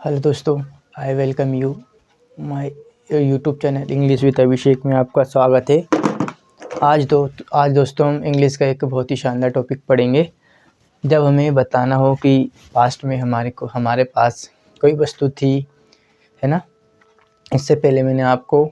Hello दोस्तों, I welcome you my YouTube channel English with Abhishek में आपका स्वागत है। आज दोस्तों हम इंग्लिश का एक बहुत ही शानदार टॉपिक पढ़ेंगे। जब हमें बताना हो कि पास्ट में हमारे पास कोई वस्तु थी, है ना। इससे पहले मैंने आपको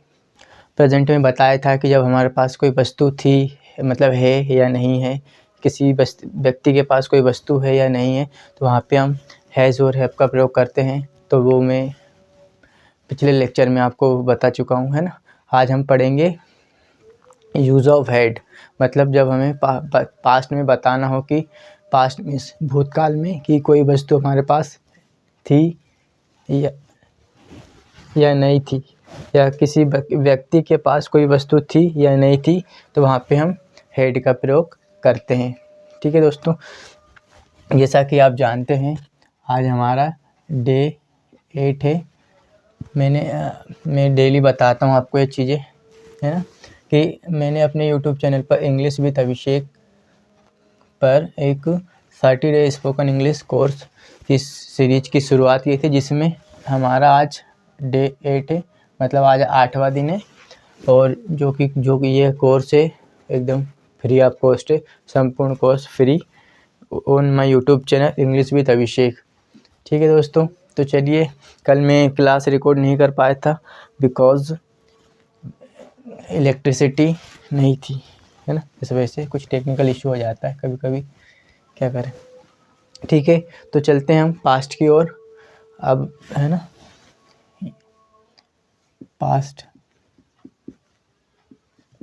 प्रेजेंट में बताया था कि जब हमारे पास कोई वस्तु थी, मतलब है या नहीं है, किसी व्यक्ति के पास कोई वस्तु है या नहीं है, तो वहाँ पे हम हैज़ और हैव का प्रयोग करते हैं। तो वो मैं पिछले लेक्चर में आपको बता चुका हूँ, है ना। आज हम पढ़ेंगे यूज़ ऑफ हैड, मतलब जब हमें पास्ट में बताना हो कि पास्ट मीन्स भूतकाल में कि कोई वस्तु हमारे पास थी या नहीं थी, या किसी व्यक्ति के पास कोई वस्तु थी या नहीं थी, तो वहाँ पे हम हैड का प्रयोग करते हैं। ठीक है दोस्तों, जैसा कि आप जानते हैं आज हमारा डे 8 है। मैं डेली बताता हूँ आपको ये चीज़ें, है ना, कि मैंने अपने यूट्यूब चैनल पर इंग्लिश विद अभिषेक पर एक 30 डे स्पोकन इंग्लिश कोर्स की सीरीज की शुरुआत की थी, जिसमें हमारा आज डे 8 है, मतलब आज 8वां दिन है। और जो कि ये कोर्स है एकदम फ्री ऑफ कॉस्ट है, संपूर्ण course free on my YouTube channel English with Abhishek. ठीक है दोस्तों, तो चलिए, कल मैं क्लास रिकॉर्ड नहीं कर पाया था बिकॉज़ इलेक्ट्रिसिटी नहीं थी, है ना। इस वजह से कुछ टेक्निकल इशू हो जाता है कभी कभी, क्या करें। ठीक है, तो चलते हैं हम पास्ट की ओर अब, है ना। पास्ट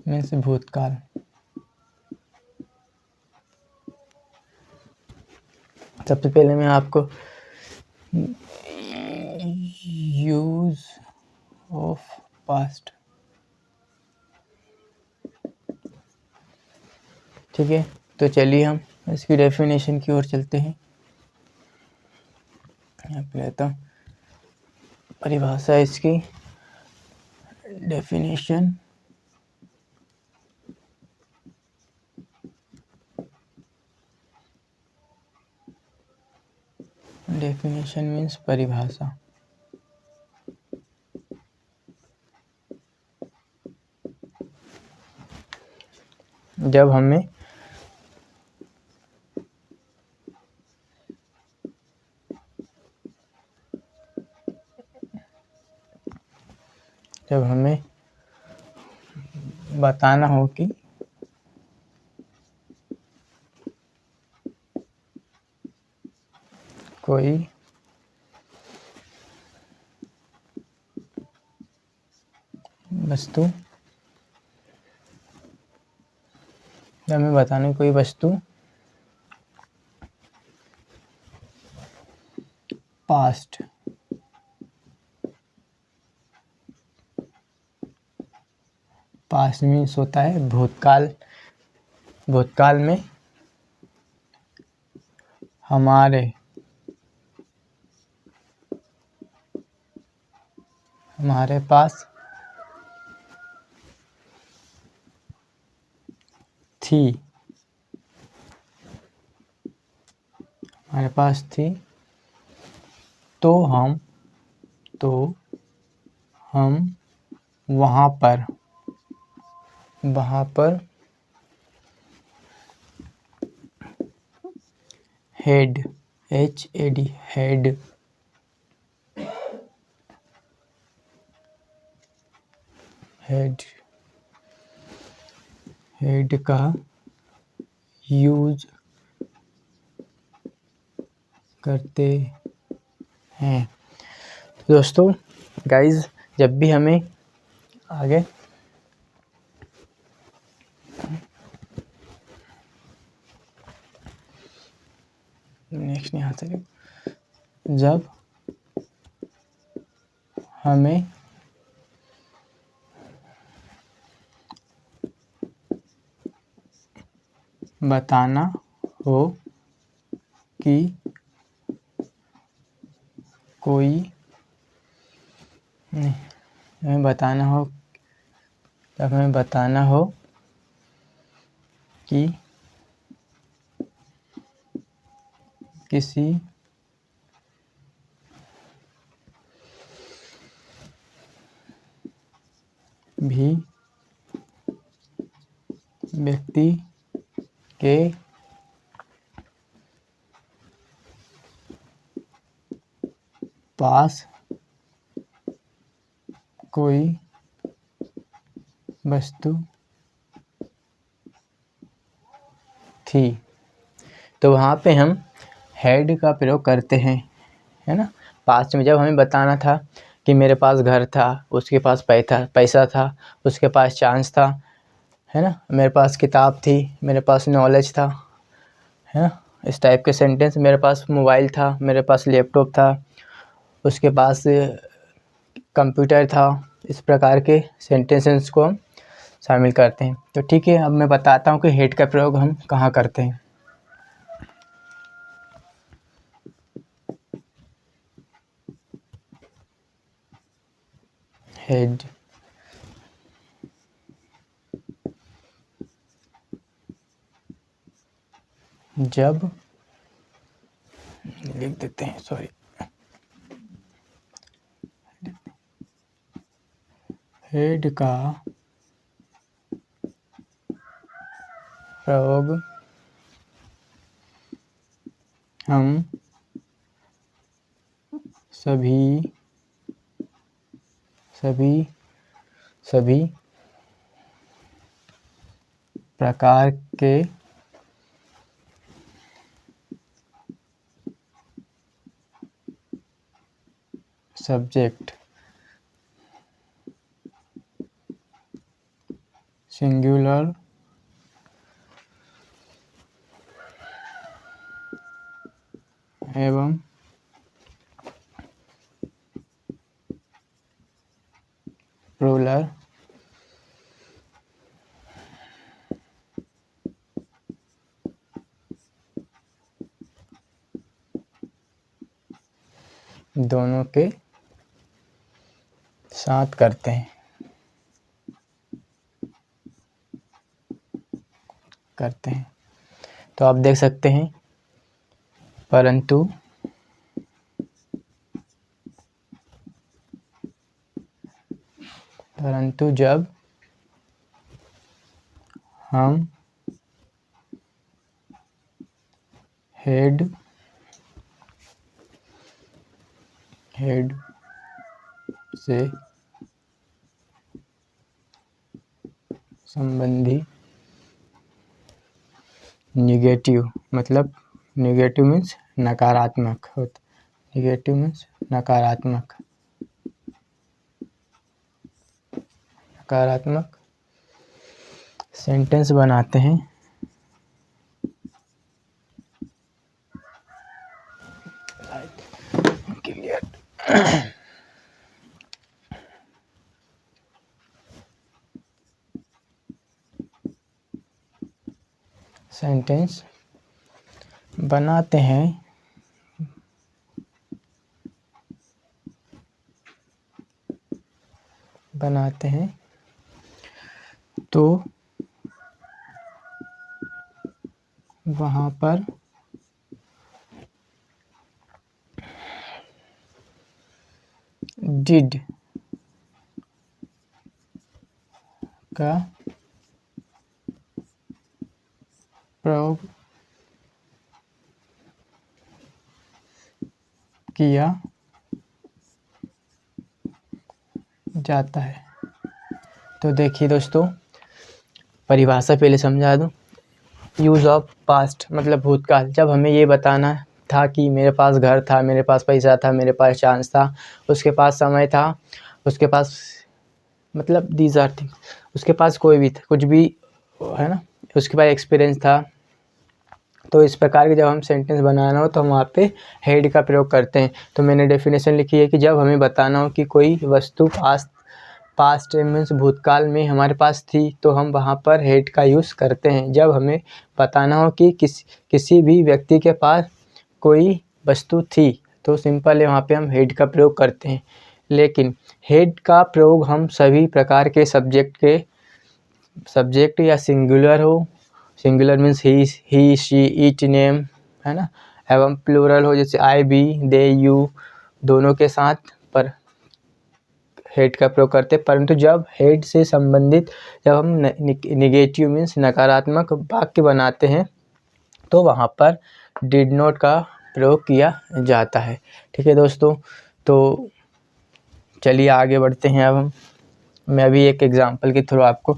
मीन्स भूतकाल। सबसे पहले मैं आपको यूज ऑफ पास्ट, ठीक है, तो चलिए हम इसकी डेफिनेशन की ओर चलते हैं। यहाँ पे लेता हूँ परिभाषा, इसकी डेफिनेशन। डेफिनेशन मीन्स परिभाषा। जब हमें बताना हो कि कोई वस्तु, जब हमें बताना है कोई वस्तु पास्ट मीन्स होता है भूतकाल। भूतकाल में हमारे पास थी, तो हम वहाँ पर हेड का यूज करते हैं। दोस्तों गाइज, जब भी हमें आगे नेक्स्ट नहीं आ सके, जब हमें बताना हो कि हमें बताना हो कि किसी भी व्यक्ति के पास कोई वस्तु थी। तो वहाँ पे हम हैड का प्रयोग करते हैं, है ना। पास्ट में जब हमें बताना था कि मेरे पास घर था, उसके पास पैसा था, उसके पास चांस था, है ना, मेरे पास किताब थी, मेरे पास नॉलेज था, है ना, इस टाइप के सेंटेंस। मेरे पास मोबाइल था, मेरे पास लैपटॉप था, उसके पास कंप्यूटर था, इस प्रकार के सेंटेंसेस को हम शामिल करते हैं। तो ठीक है, अब मैं बताता हूँ कि हेड का प्रयोग हम कहाँ करते हैं। हेड जब लिख देते हैं, सॉरी, हेड का प्रयोग हम सभी प्रकार के सब्जेक्ट, सिंगुलर एवं प्लूरल दोनों के साथ करते हैं। तो आप देख सकते हैं, परंतु जब हम हेड से संबंधी निगेटिव, मतलब निगेटिव मीन्स नकारात्मक होता, निगेटिव मीन्स नकारात्मक सेंटेंस बनाते हैं, सेंटेंस बनाते हैं तो वहाँ पर डिड का प्रयोग किया जाता है। तो देखिए दोस्तों, परिभाषा पहले समझा दूं। यूज़ ऑफ पास्ट मतलब भूतकाल, जब हमें ये बताना था कि मेरे पास घर था, मेरे पास पैसा था, मेरे पास चांस था, उसके पास समय था, उसके पास मतलब दीज आर थिंग, उसके पास कोई भी था, कुछ भी, है ना, उसके पास एक्सपीरियंस था। तो इस प्रकार के जब हम सेंटेंस बनाना हो तो हम वहाँ पे हेड का प्रयोग करते हैं। तो मैंने डेफिनेशन लिखी है कि जब हमें बताना हो कि कोई वस्तु पास्ट मीन्स भूतकाल में हमारे पास थी, तो हम वहाँ पर हेड का यूज़ करते हैं। जब हमें बताना हो कि किसी भी व्यक्ति के पास कोई वस्तु थी, तो सिंपल है, वहाँ पे हम हेड का प्रयोग करते हैं। लेकिन हेड का प्रयोग हम सभी प्रकार के सब्जेक्ट या सिंगुलर हो, singular means he she it name, है ना, एवं प्लूरल हो जैसे आई बी दे यू, दोनों के साथ पर हेड का प्रयोग करते हैं, परंतु जब हेड से संबंधित जब हम निगेटिव मीन्स नकारात्मक वाक्य बनाते हैं तो वहाँ पर डिड नॉट का प्रयोग किया जाता है। ठीक है दोस्तों, तो चलिए आगे बढ़ते हैं। अब मैं अभी एक एग्जांपल के थ्रू आपको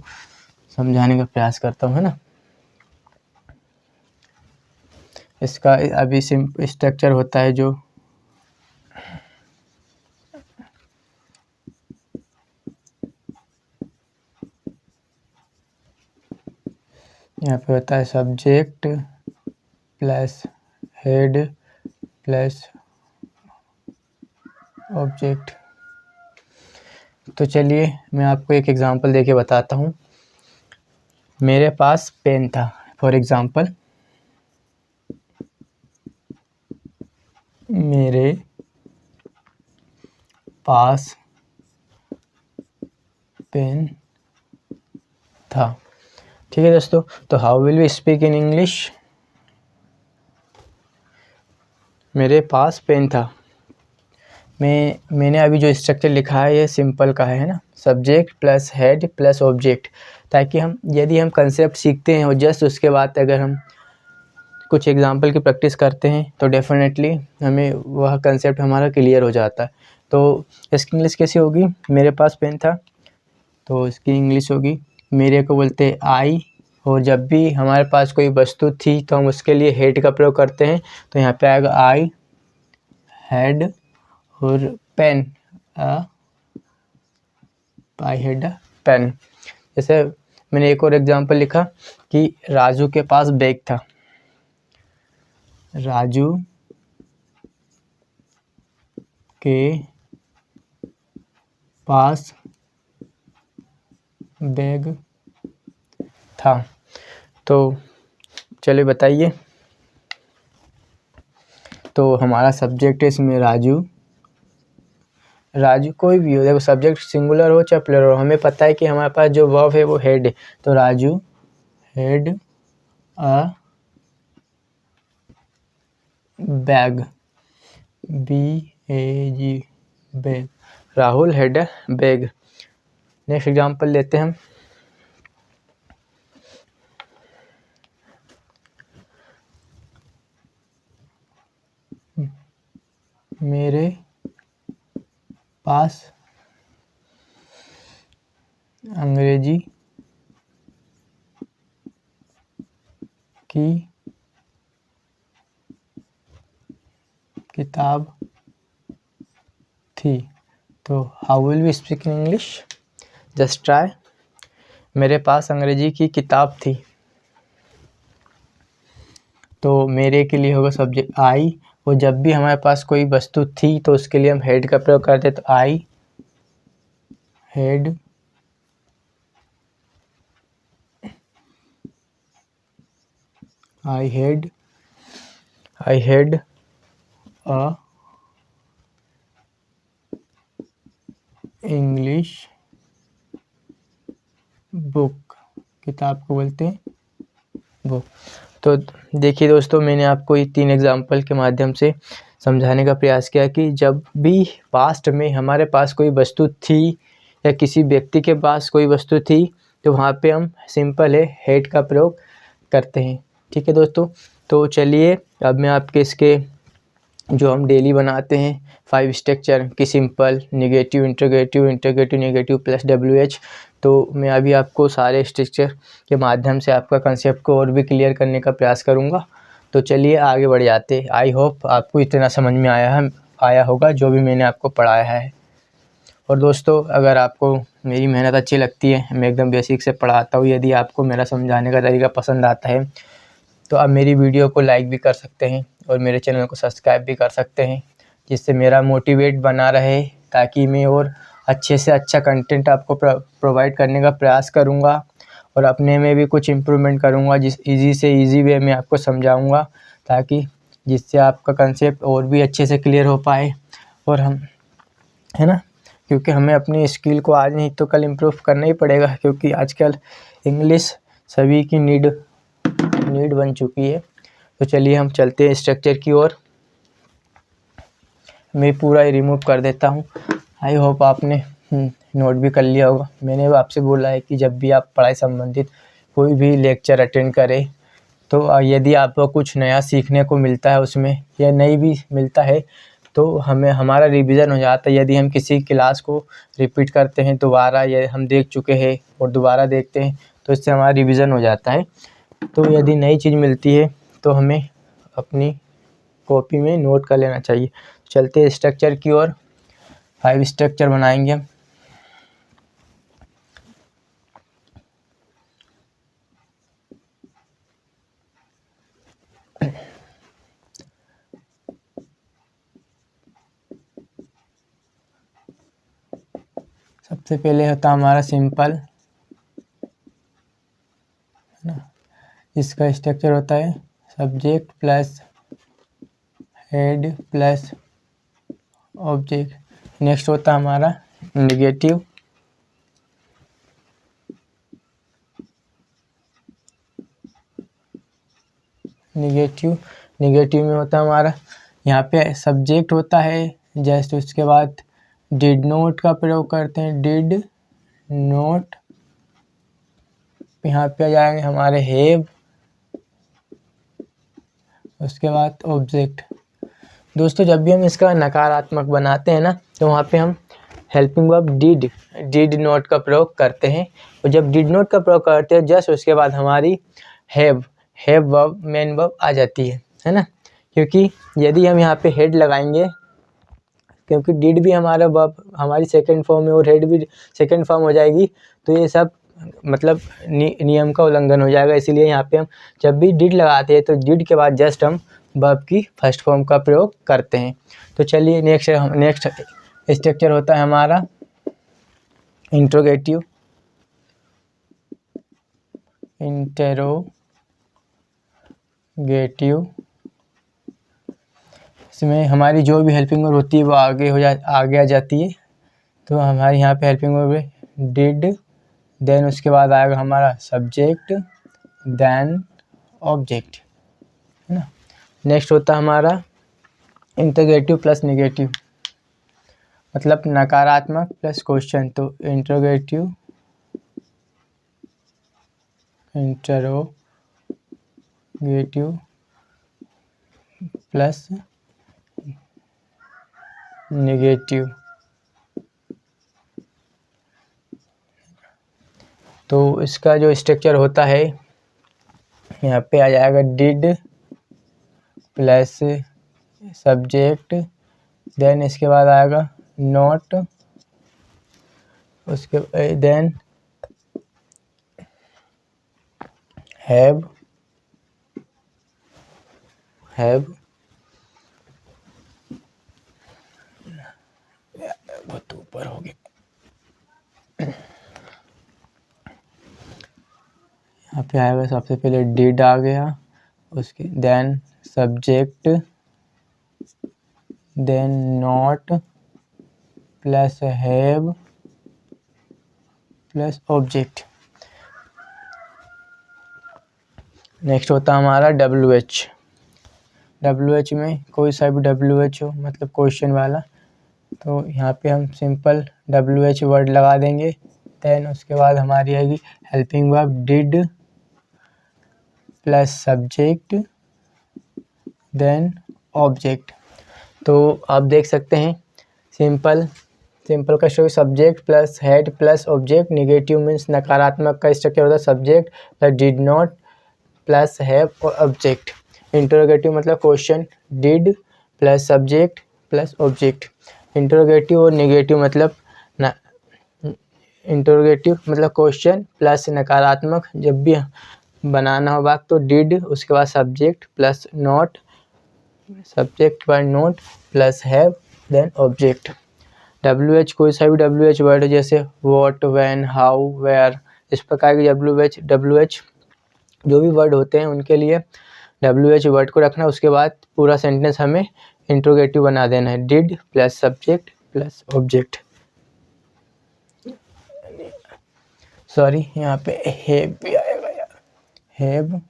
समझाने का प्रयास करता हूँ, है ना। इसका अभी स्ट्रक्चर होता है जो यहाँ पे होता है subject plus had plus object. तो चलिए मैं आपको एक एग्जांपल देके बताता हूँ। मेरे पास पेन था, फॉर एग्जांपल मेरे पास पेन था। ठीक है दोस्तों, तो how will we speak in English. मेरे पास पेन था। मैंने अभी जो स्ट्रक्चर लिखा है ये सिंपल का है ना, subject plus had plus object, ताकि यदि हम कंसेप्ट सीखते हैं और जस्ट उसके बाद अगर हम कुछ एग्जांपल की प्रैक्टिस करते हैं तो डेफिनेटली हमें वह कंसेप्ट हमारा क्लियर हो जाता है। तो इसकी इंग्लिश कैसी होगी, मेरे पास पेन था तो इसकी इंग्लिश होगी, मेरे को बोलते हैं आई, और जब भी हमारे पास कोई वस्तु थी तो हम उसके लिए हेड का प्रयोग करते हैं, तो यहाँ पे आएगा आई हैड और pen, I had a pen. जैसे मैंने एक और एग्जांपल लिखा कि राजू के पास बैग था। राजू के पास बैग था। तो चलिए बताइए, तो हमारा सब्जेक्ट है इसमें राजू। राजू कोई भी हो, देखो सब्जेक्ट सिंगुलर हो चाहे प्लुरल हो, हमें पता है कि हमारे पास जो वर्ब है वो हेड है। तो Raju had a bag, BAG bag. Rahul had a bag. Next example लेते हैं हम। मेरे पास अंग्रेजी की किताब थी। तो how will we speak in English, just try. मेरे पास अंग्रेजी की किताब थी, तो मेरे के लिए होगा सब्जेक्ट आई, और जब भी हमारे पास कोई वस्तु थी तो उसके लिए हम हेड का प्रयोग करते, तो आई हैड अ इंग्लिश बुक। किताब को बोलते हैं बुक। तो देखिए दोस्तों, मैंने आपको ये 3 एग्जाम्पल के माध्यम से समझाने का प्रयास किया कि जब भी पास्ट में हमारे पास कोई वस्तु थी या किसी व्यक्ति के पास कोई वस्तु थी तो वहाँ पे हम सिंपल है हेड का प्रयोग करते हैं। ठीक है दोस्तों, तो चलिए अब मैं आपके इसके जो हम डेली बनाते हैं 5 स्ट्रक्चर की simple negative interrogative interrogative negative plus WH, तो मैं अभी आपको सारे स्ट्रक्चर के माध्यम से आपका कंसेप्ट को और भी क्लियर करने का प्रयास करूंगा। तो चलिए आगे बढ़ जाते हैं। आई होप आपको इतना समझ में आया होगा जो भी मैंने आपको पढ़ाया है। और दोस्तों, अगर आपको मेरी मेहनत अच्छी लगती है, मैं एकदम बेसिक से पढ़ाता हूँ, यदि आपको मेरा समझाने का तरीका पसंद आता है तो आप मेरी वीडियो को लाइक भी कर सकते हैं और मेरे चैनल को सब्सक्राइब भी कर सकते हैं, जिससे मेरा मोटिवेट बना रहे, ताकि मैं और अच्छे से अच्छा कंटेंट आपको प्रोवाइड करने का प्रयास करूंगा और अपने में भी कुछ इम्प्रूवमेंट करूंगा, जिस ईज़ी से ईज़ी वे में आपको समझाऊंगा, ताकि जिससे आपका कंसेप्ट और भी अच्छे से क्लियर हो पाए। और हम, है ना, क्योंकि हमें अपनी स्किल को आज नहीं तो कल इम्प्रूव करना ही पड़ेगा, क्योंकि आजकल इंग्लिश सभी की नीड बन चुकी है। तो चलिए हम चलते हैं स्ट्रक्चर की ओर। मैं पूरा ही रिमूव कर देता हूँ। आई होप आपने नोट भी कर लिया होगा। मैंने आपसे बोला है कि जब भी आप पढ़ाई संबंधित कोई भी लेक्चर अटेंड करें तो यदि आपको कुछ नया सीखने को मिलता है उसमें या नहीं भी मिलता है तो हमें हमारा रिवीजन हो जाता है। यदि हम किसी क्लास को रिपीट करते हैं दोबारा, या हम देख चुके हैं और दोबारा देखते हैं तो इससे हमारा रिवीजन हो जाता है। तो यदि नई चीज़ मिलती है तो हमें अपनी कॉपी में नोट कर लेना चाहिए। चलते हैं स्ट्रक्चर की ओर। 5 स्ट्रक्चर बनाएंगे हम। सबसे पहले होता हमारा सिंपल, है ना। इसका स्ट्रक्चर होता है subject plus had plus object. Next होता है हमारा नेगेटिव, नेगेटिव में होता है हमारा, यहाँ पे सब्जेक्ट होता है जस्ट, उसके बाद डिड नोट का प्रयोग करते हैं, डिड नोट। यहाँ पे आ जाएंगे हमारे हैव, उसके बाद ऑब्जेक्ट। दोस्तों जब भी हम इसका नकारात्मक बनाते हैं ना तो वहाँ पे हम हेल्पिंग वर्ब डिड नोट का प्रयोग करते हैं। और जब डिड नोट का प्रयोग करते हैं जस्ट उसके बाद हमारी हैव वर्ब मेन वर्ब आ जाती है ना। क्योंकि यदि हम यहाँ पे हेड लगाएंगे, क्योंकि डिड भी हमारा वर्ब हमारी सेकंड फॉर्म है और हेड भी सेकंड फॉर्म हो जाएगी, तो ये सब मतलब नियम का उल्लंघन हो जाएगा। इसीलिए यहाँ पे हम जब भी डिड लगाते हैं तो डिड के बाद जस्ट हम वर्ब की फर्स्ट फॉर्म का प्रयोग करते हैं। तो चलिए नेक्स्ट स्ट्रक्चर होता है हमारा इंट्रोगेटिव, इसमें हमारी जो भी हेल्पिंग वर्ब होती है वो आगे आ जाती है। तो हमारे यहाँ पे हेल्पिंग वर्ब है डिड, देन उसके बाद आएगा हमारा सब्जेक्ट, देन ऑब्जेक्ट, है ना। नेक्स्ट होता है हमारा इंटरोगेटिव प्लस नेगेटिव, मतलब नकारात्मक प्लस क्वेश्चन। तो इंटरोगेटिव प्लस नेगेटिव। तो इसका जो स्ट्रक्चर होता है यहाँ पे आ जाएगा डिड प्लस सब्जेक्ट, देन इसके बाद आएगा नोट, उसके देन हैव बहुत ऊपर हो गया। यहाँ पे आएगा सबसे पहले डिड आ गया, उसके then subject, then not plus have plus object. Next होता है हमारा WH में कोई सा भी WH हो, मतलब क्वेश्चन वाला। तो यहाँ पे हम सिंपल WH वर्ड लगा देंगे। देन उसके बाद हमारी आएगी helping verb did plus subject, then object. तो आप देख सकते हैं सिंपल का structure subject plus had plus object. Negative means नकारात्मक का स्ट्रक्चर होता है subject plus did not plus have और ऑब्जेक्ट। इंटरोगेटिव मतलब question, did plus subject plus object. Interrogative और नेगेटिव मतलब इंटरोगेटिव मतलब क्वेश्चन प्लस नकारात्मक। जब भी बनाना हो वाक्य तो डिड, उसके बाद सब्जेक्ट प्लस नॉट, सब्जेक्ट के बाद not plus have then object. WH कोई सा भी WH वर्ड है जैसे व्हाट, व्हेन, हाउ, वेयर, इस प्रकार के WH जो भी वर्ड होते हैं उनके लिए WH वर्ड को रखना। उसके बाद पूरा सेंटेंस हमें इंट्रोगेटिव बना देना है, did plus subject plus object. Sorry यहाँ पे हैव भी आएगा यार, हैव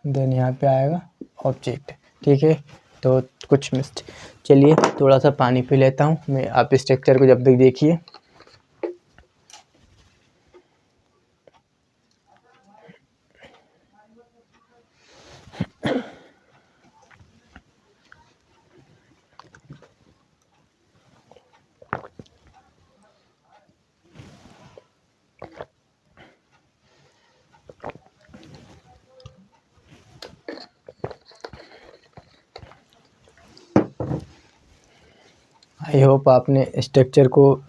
देन यहाँ पे आएगा ऑब्जेक्ट। ठीक है, तो कुछ मिस्ट, चलिए थोड़ा सा पानी पी लेता हूँ मैं, आप स्ट्रक्चर को जब तक देखिए। आई होप आपने स्ट्रक्चर को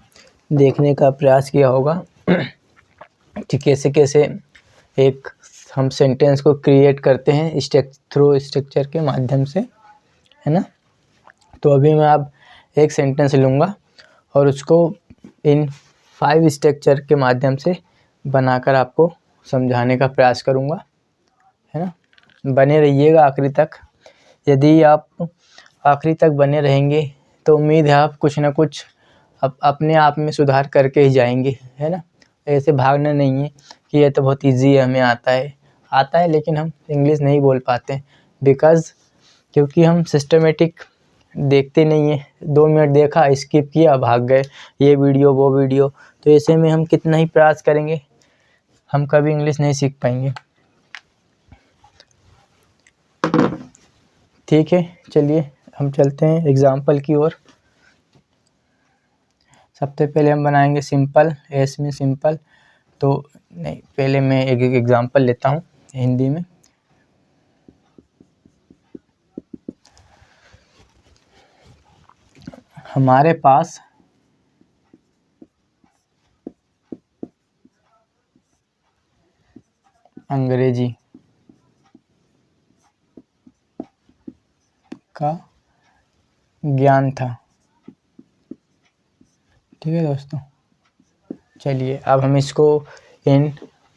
देखने का प्रयास किया होगा कि कैसे कैसे एक हम सेंटेंस को क्रिएट करते हैं थ्रू स्ट्रक्चर के माध्यम से, है ना। तो अभी मैं अब एक सेंटेंस लूँगा और उसको इन 5 स्ट्रक्चर के माध्यम से बनाकर आपको समझाने का प्रयास करूँगा, है ना। बने रहिएगा आखिरी तक। यदि आप आखिरी तक बने रहेंगे तो उम्मीद है आप कुछ ना कुछ अपने आप में सुधार करके ही जाएंगे, है ना। ऐसे भागना नहीं है कि ये तो बहुत इजी है, हमें आता है लेकिन हम इंग्लिश नहीं बोल पाते क्योंकि हम सिस्टमेटिक देखते नहीं है। 2 मिनट देखा, स्किप किया, भाग गए, ये वीडियो वो वीडियो। तो ऐसे में हम कितना ही प्रयास करेंगे, हम कभी इंग्लिश नहीं सीख पाएंगे। ठीक है, चलिए हम चलते हैं एग्जाम्पल की ओर। सबसे पहले हम बनाएंगे सिंपल, एस में सिंपल। तो नहीं, पहले मैं एक एग्जाम्पल लेता हूँ हिंदी में। हमारे पास अंग्रेजी का ज्ञान था। ठीक है दोस्तों, चलिए अब हम इसको इन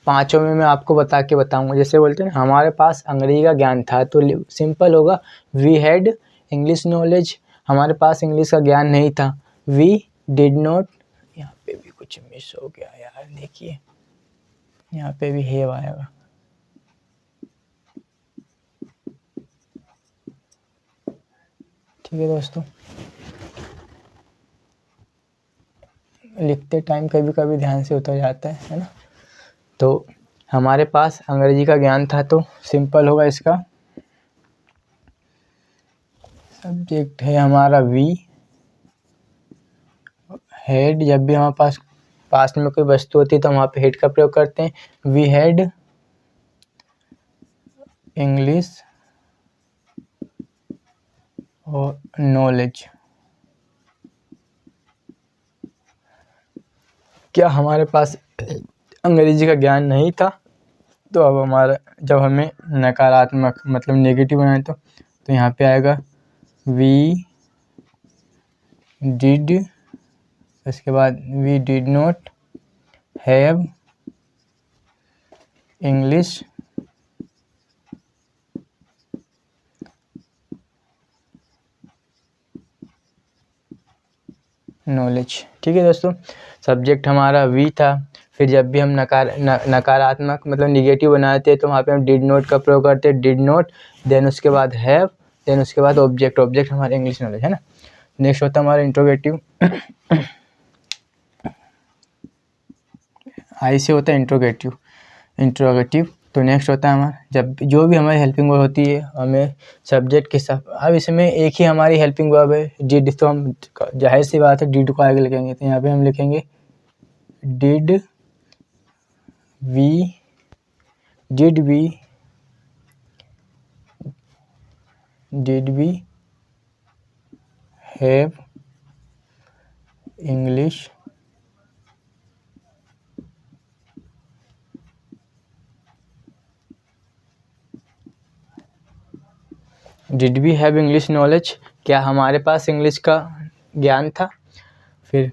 5 में मैं आपको बताऊंगा। जैसे बोलते हैं ना, हमारे पास अंग्रेजी का ज्ञान था, तो सिंपल होगा वी हैड इंग्लिश नॉलेज। हमारे पास इंग्लिश का ज्ञान नहीं था। वी डिड नॉट, यहाँ पे भी कुछ मिस हो गया यार, देखिए यहाँ पे भी हैव आएगा। ठीक है दोस्तों, लिखते टाइम कभी कभी ध्यान से उतर जाता है ना। तो हमारे पास अंग्रेजी का ज्ञान था, तो सिंपल होगा इसका। सब्जेक्ट है हमारा वी हेड। जब भी हमारे पास में कोई वस्तु होती है तो हम वहाँ पे हेड का प्रयोग करते हैं। वी हैड इंग्लिश और नॉलेज। क्या हमारे पास अंग्रेजी का ज्ञान नहीं था? तो अब हमारा, जब हमें नकारात्मक मतलब नेगेटिव बनाए तो यहाँ पे आएगा वी डिड, उसके बाद we did not have English knowledge. ठीक है दोस्तों, सब्जेक्ट हमारा वी था। फिर जब भी हम नकारात्मक मतलब निगेटिव बनाते हैं तो वहाँ पे हम डिड नॉट का प्रयोग करते हैं, डिड नॉट, देन उसके बाद हैव, देन उसके बाद ऑब्जेक्ट हमारा इंग्लिश नॉलेज, है ना। नेक्स्ट होता है हमारा इंट्रोगेटिव। आई से होता है इंट्रोगेटिव। तो नेक्स्ट होता है हमारा, जब जो भी हमारी हेल्पिंग वर्ब होती है हमें सब्जेक्ट के साथ, अब इसमें एक ही हमारी हेल्पिंग वर्ब है डिड, तो हम जाहिर सी बात है डिड को आगे लिखेंगे। तो यहाँ पे हम लिखेंगे did we have English did we have English knowledge, क्या हमारे पास इंग्लिश का ज्ञान था। फिर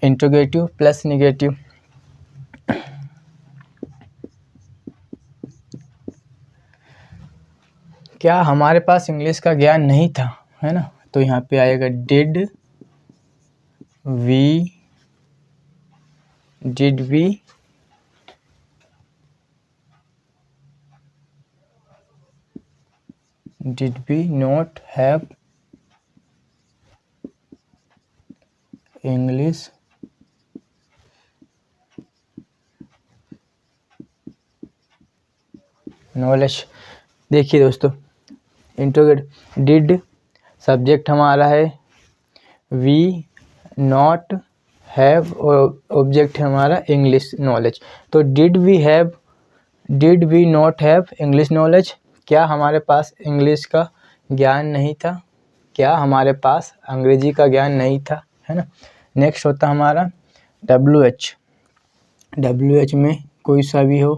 इंट्रोगेटिव प्लस निगेटिव, क्या हमारे पास इंग्लिश का ज्ञान नहीं था, है ना। तो यहाँ पे आएगा did we did we not have English knowledge. देखिए दोस्तों, इंट्रोगेट डिड सब्जेक्ट हमारा है, वी नॉट हैव ऑब्जेक्ट है हमारा इंग्लिश नॉलेज। तो did we not have English knowledge, क्या हमारे पास इंग्लिश का ज्ञान नहीं था, क्या हमारे पास अंग्रेजी का ज्ञान नहीं था, है ना। नेक्स्ट होता हमारा WH। WH में कोई सा भी हो,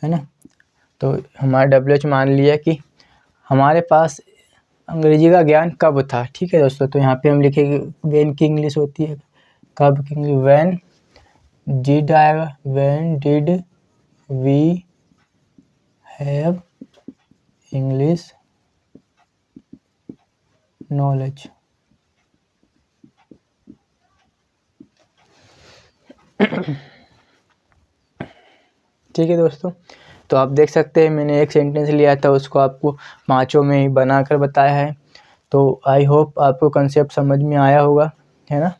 है ना। तो हमारा WH मान लिया कि हमारे पास अंग्रेजी का ज्ञान कब था। ठीक है दोस्तों, तो यहाँ पे हम लिखेंगे व्हेन की इंग्लिश होती है कब की इंग्लिश, व्हेन डिड आएगा, when did we have English knowledge. ठीक है दोस्तों, तो आप देख सकते हैं मैंने एक सेंटेंस लिया था, उसको आपको पाँचों में ही बनाकर बताया है। तो आई होप आपको कंसेप्ट समझ में आया होगा, है ना।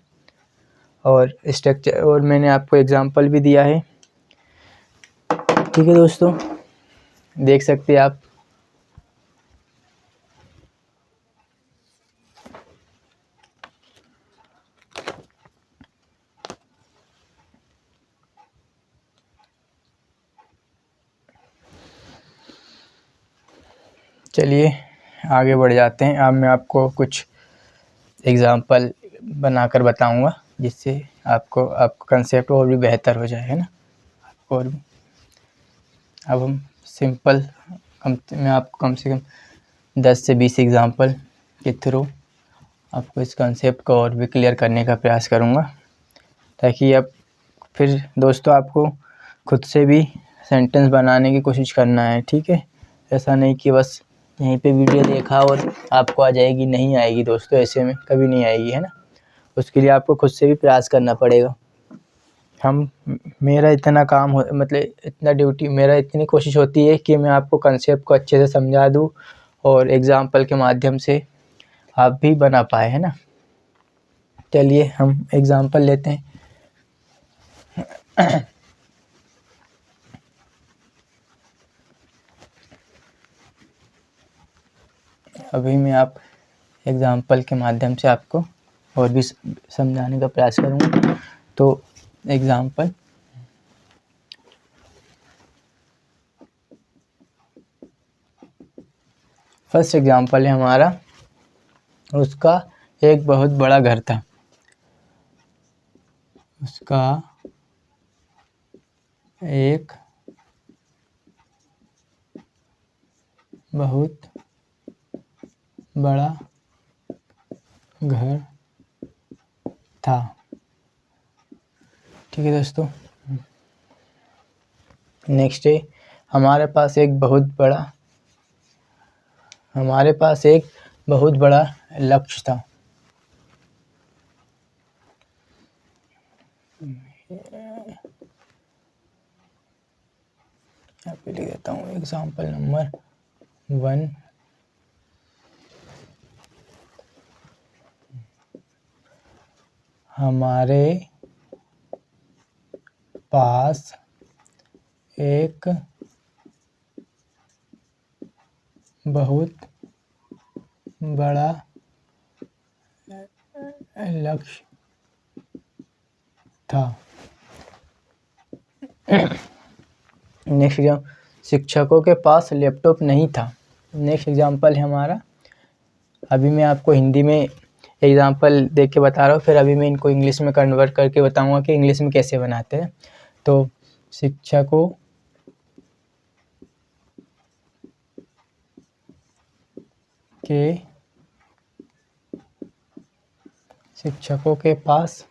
और स्ट्रक्चर, और मैंने आपको एग्जांपल भी दिया है। ठीक है दोस्तों, देख सकते हैं आप। चलिए आगे बढ़ जाते हैं। अब मैं आपको कुछ एग्जांपल बनाकर बताऊंगा, जिससे आपको कंसेप्ट और भी बेहतर हो जाए, है ना। और भी अब हम सिंपल मैं आपको कम से कम 10 से 20 एग्जांपल के थ्रू आपको इस कंसेप्ट को और भी क्लियर करने का प्रयास करूंगा, ताकि अब फिर दोस्तों आपको खुद से भी सेंटेंस बनाने की कोशिश करना है। ठीक है, ऐसा नहीं कि बस यहीं पे वीडियो देखा और आपको आ जाएगी, नहीं आएगी दोस्तों, ऐसे में कभी नहीं आएगी, है ना। उसके लिए आपको खुद से भी प्रयास करना पड़ेगा। मेरा इतना काम हो, मतलब इतना ड्यूटी, मेरा इतनी कोशिश होती है कि मैं आपको कंसेप्ट को अच्छे से समझा दूँ और एग्जाम्पल के माध्यम से आप भी बना पाए, है ना। चलिए हम एग्जाम्पल लेते हैं। अभी मैं आप एग्जाम्पल के माध्यम से आपको और भी समझाने का प्रयास करूँगा। तो एग्जाम्पल, फर्स्ट एग्जाम्पल है हमारा, उसका एक बहुत बड़ा घर था। उसका एक बहुत बड़ा घर था। ठीक है दोस्तों, नेक्स्ट है हमारे पास एक बहुत बड़ा लक्ष्य था। यहाँ पे लिख देता हूँ एग्जाम्पल नंबर 1। हमारे पास एक बहुत बड़ा लक्ष्य था। नेक्स्ट एग्जाम्पल, शिक्षकों के पास लैपटॉप नहीं था। नेक्स्ट एग्जाम्पल है हमारा, अभी मैं आपको हिंदी में एग्जाम्पल देख के बता रहा हूँ, फिर अभी मैं इनको इंग्लिश में कन्वर्ट करके बताऊँगा कि इंग्लिश में कैसे बनाते हैं। तो शिक्षकों के पास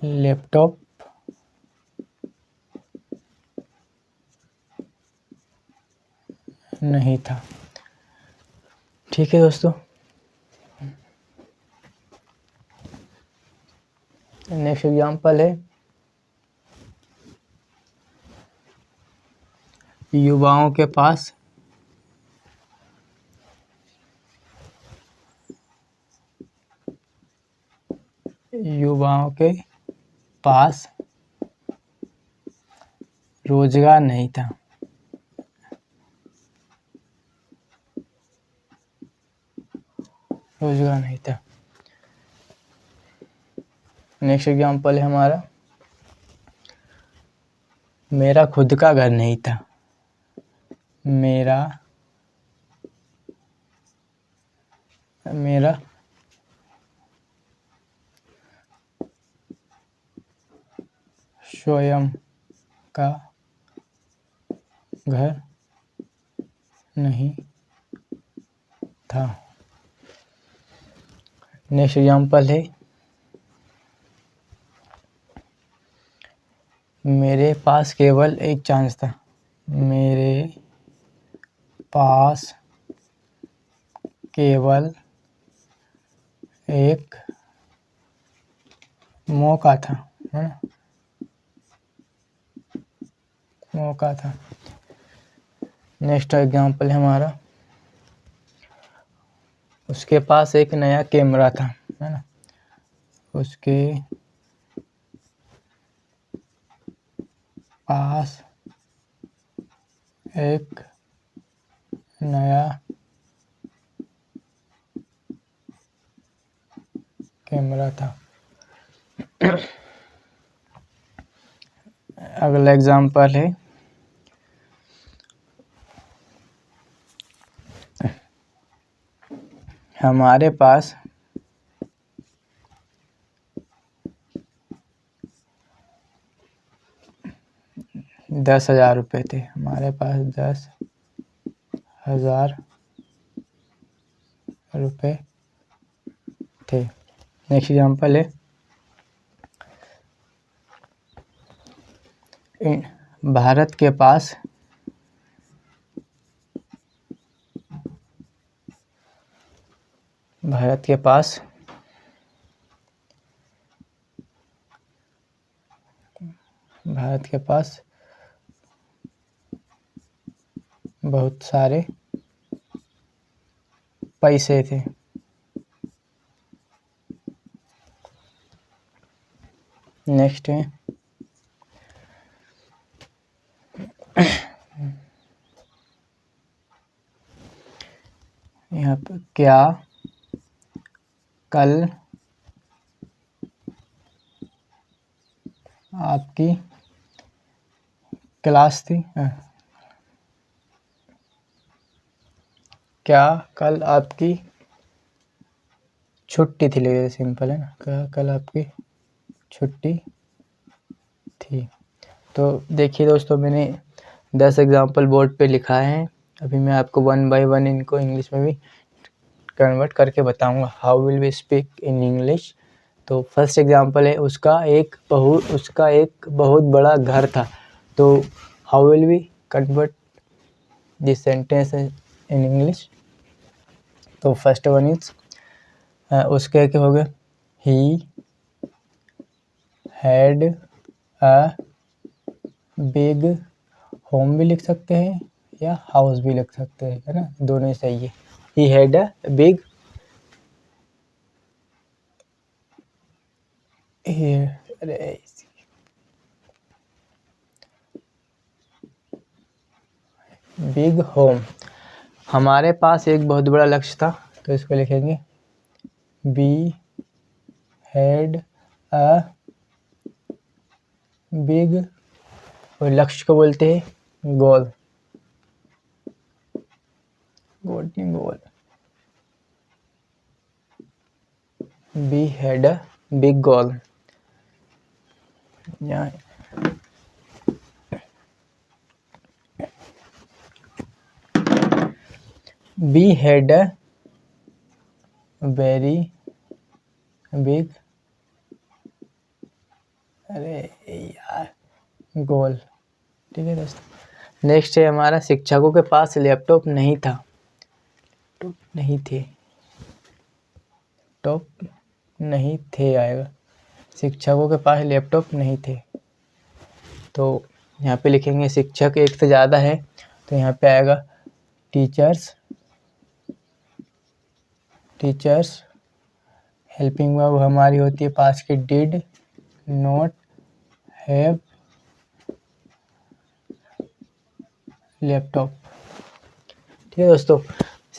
लैपटॉप नहीं था। ठीक है दोस्तों, नेक्स्ट एग्जाम्पल है, युवाओं के पास युवाओं के पास रोजगार नहीं था। रोजगार नहीं था। नेक्स्ट एग्जाम्पल है हमारा, मेरा खुद का घर नहीं था। मेरा स्वयं का घर नहीं था। नेक्स्ट एग्जाम्पल है, मेरे पास केवल एक चांस था। मेरे पास केवल एक मौका था, है ना, मौका था। नेक्स्ट एग्जाम्पल है हमारा, उसके पास एक नया कैमरा था, है ना, उसके पास एक नया कैमरा था। अगला एग्जाम्पल है, हमारे पास 10,000 रुपये थे। हमारे पास 10,000 रुपये थे। नेक्स्ट एग्जाम्पल है, भारत के पास बहुत सारे पैसे थे। नेक्स्ट है, यहाँ पर क्या कल आपकी क्लास थी? क्या कल आपकी छुट्टी थी? ले सिंपल है ना, क्या कल आपकी छुट्टी थी? तो देखिए दोस्तों, मैंने 10 एग्जाम्पल बोर्ड पे लिखा है। अभी मैं आपको 1 बाय 1 इनको इंग्लिश में भी कन्वर्ट करके बताऊंगा। How will we speak in English. तो फर्स्ट एग्जाम्पल है, उसका एक बहुत बड़ा घर था। तो हाउ विल वी convert this sentence in English. तो फर्स्ट वन इज, उसके क्या हो गया, he had a big home भी लिख सकते हैं या हाउस भी लिख सकते हैं, है ना, दोनों ही सही है। ही had a big big home. हमारे पास एक बहुत बड़ा लक्ष्य था, तो इसको लिखेंगे वी हैड अ बिग, और लक्ष्य को बोलते हैं goal. Goal. We had a big goal. We had a very big, अरे यार, गोल। ठीक है दोस्तों। नेक्स्ट है हमारा, शिक्षकों के पास लैपटॉप नहीं था। टॉप नहीं थे आएगा। शिक्षकों के पास लैपटॉप नहीं थे। तो यहाँ पे लिखेंगे शिक्षक एक से ज़्यादा है, तो यहाँ पे आएगा टीचर्स हेल्पिंग वर्ब हमारी होती है पास्ट की डिड नॉट हैव लैपटॉप। ठीक है दोस्तों,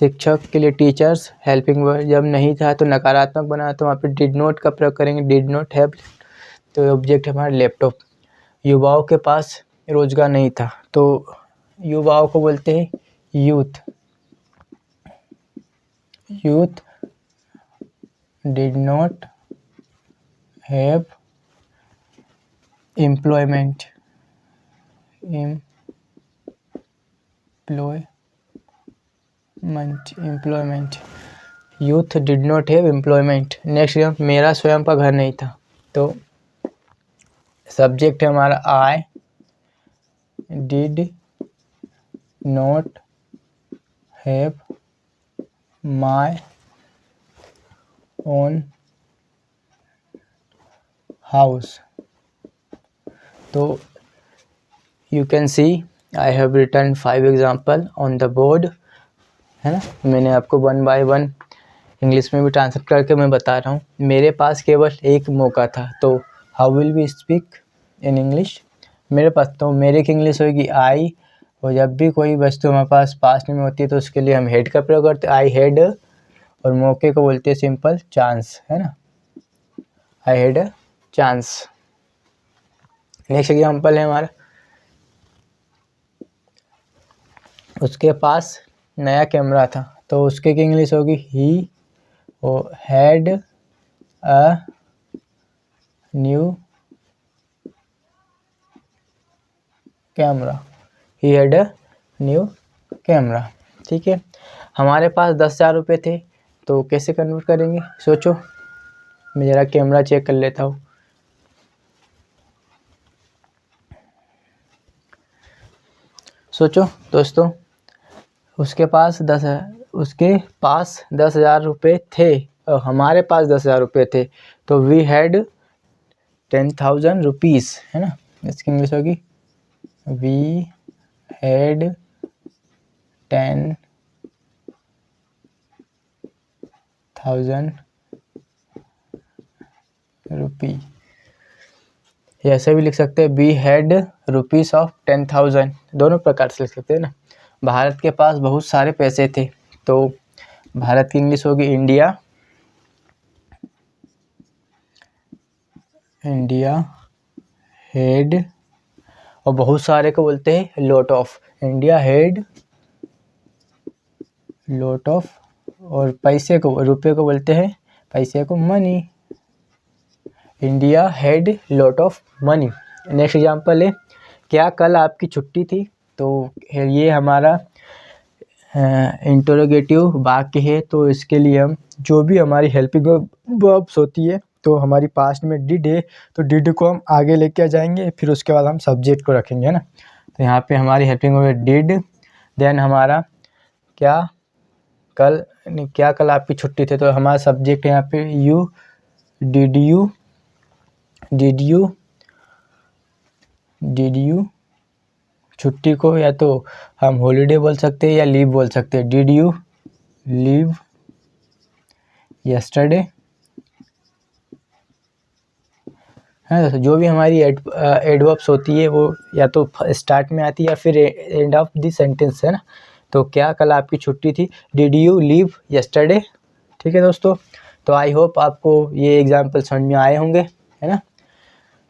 शिक्षक के लिए टीचर्स हेल्पिंग वर्ब जब नहीं था तो नकारात्मक बना तो वहाँ पे डिड नॉट का प्रयोग करेंगे, डिड नॉट हैव, तो ऑब्जेक्ट हमारा लैपटॉप। युवाओं के पास रोजगार नहीं था तो युवाओं को बोलते हैं youth. Youth did not have employment. Employment youth did not have employment. Next, मेरा स्वयं का घर नहीं था तो सब्जेक्ट है हमारा I did not have my own house. तो you can see I have written 5 example on the board, है ना। मैंने आपको 1 बाय 1 इंग्लिश में भी ट्रांसलेट करके मैं बता रहा हूँ। मेरे पास केवल एक मौका था तो how will we speak in English. मेरे पास तो मेरे की इंग्लिश होगी आई, और जब भी कोई वस्तु हमारे पास पास्ट में होती है तो उसके लिए हम हेड का प्रयोग करते हैं, आई हैड, और मौके को बोलते हैं सिंपल चांस, है ना, आई had a chance. Next example है हमारा, उसके पास नया कैमरा था तो उसके की इंग्लिश होगी ही had a new camera. He had a new camera. ठीक है, हमारे पास 10,000 रुपये थे तो कैसे कन्वर्ट करेंगे, सोचो। मैं ज़रा कैमरा चेक कर लेता हूँ। सोचो दोस्तों, उसके पास 10,000 रुपये थे और हमारे पास 10,000 रुपये थे तो वी हैड 10,000 रुपीज़, है ना। इसकी इंग्लिश होगी वी हैड 10,000 रुपी। ऐसे भी लिख सकते हैं वी हैड रुपीज़ ऑफ 10,000, दोनों प्रकार से लिख सकते हैं ना। भारत के पास बहुत सारे पैसे थे तो भारत की इंग्लिश होगी इंडिया। इंडिया हैड, और बहुत सारे को बोलते हैं lot of. India had lot of, और पैसे को, रुपये को बोलते हैं पैसे को money. India had lot of money. Next example है, क्या कल आपकी छुट्टी थी। तो ये हमारा इंटरोगेटिव वाक्य है तो इसके लिए हम जो भी हमारी हेल्पिंग वर्ब्स होती है तो हमारी पास्ट में डिड है तो डिड को हम आगे लेके आ जाएंगे, फिर उसके बाद हम सब्जेक्ट को रखेंगे, है ना। तो यहाँ पे हमारी हेल्पिंग वर्ब डिड, देन हमारा क्या कल आपकी छुट्टी थी तो हमारा सब्जेक्ट है यहाँ पे यू, डिड यू छुट्टी को या तो हम हॉलीडे बोल सकते हैं या लीव बोल सकते हैं। डिड यू लीव यस्टरडे, है ना। जो भी हमारी एडवर्ब्स होती है वो या तो स्टार्ट में आती है या फिर एंड ऑफ द सेंटेंस, है ना। तो क्या कल आपकी छुट्टी थी, डिड यू लीव यस्टरडे। ठीक है दोस्तों, तो आई होप आपको ये एग्जाम्पल समझ में आए होंगे, है ना।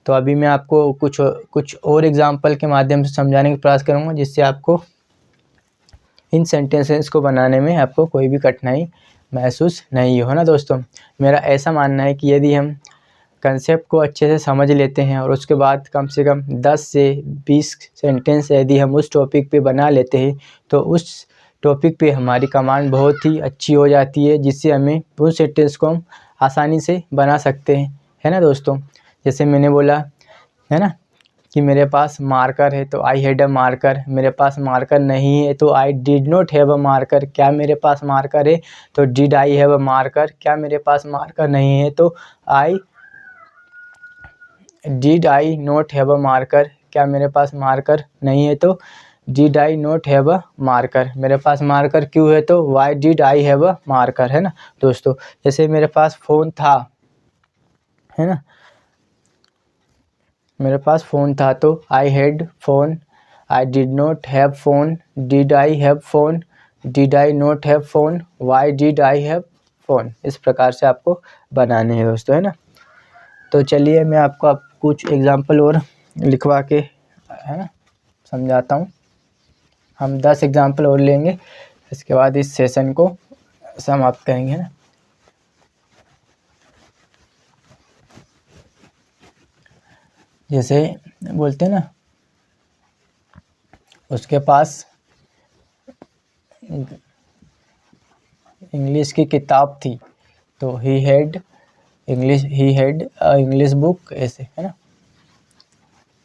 तो अभी मैं आपको कुछ और एग्जाम्पल के माध्यम से समझाने का प्रयास करूँगा जिससे आपको इन सेंटेंसेस को बनाने में आपको कोई भी कठिनाई महसूस नहीं हो, ना दोस्तों। मेरा ऐसा मानना है कि यदि हम कंसेप्ट को अच्छे से समझ लेते हैं और उसके बाद कम से कम 10 से 20 सेंटेंस यदि हम उस टॉपिक पे बना लेते हैं तो उस टॉपिक पे हमारी कमांड बहुत ही अच्छी हो जाती है, जिससे हमें उस सेंटेंस को हम आसानी से बना सकते हैं, है ना दोस्तों। जैसे मैंने बोला, है ना, कि मेरे पास मार्कर है तो आई हैड अ मार्कर। मेरे पास मार्कर नहीं है तो आई did not have a marker. क्या मेरे पास मार्कर है तो did I have a marker. क्या मेरे पास मार्कर नहीं है तो did I not have a marker. क्या मेरे पास मार्कर नहीं है तो did I not have a marker, मेरे पास मार्कर क्यों है, तो why did I have a marker, है ना दोस्तों। जैसे मेरे पास फ़ोन था, है ना, मेरे पास फ़ोन था तो I had phone, I did not have phone, did I have phone, did I not have phone, why did I have phone. इस प्रकार से आपको बनाने हैं दोस्तों, है ना। तो चलिए मैं आपको अब कुछ एग्जांपल और लिखवा के, है ना, समझाता हूँ। हम 10 एग्जांपल और लेंगे, इसके बाद इस सेशन को समाप्त करेंगे, है ना। जैसे बोलते हैं ना, उसके पास इंग्लिश की किताब थी, तो ही हैड इंग्लिश बुक, ऐसे, है ना।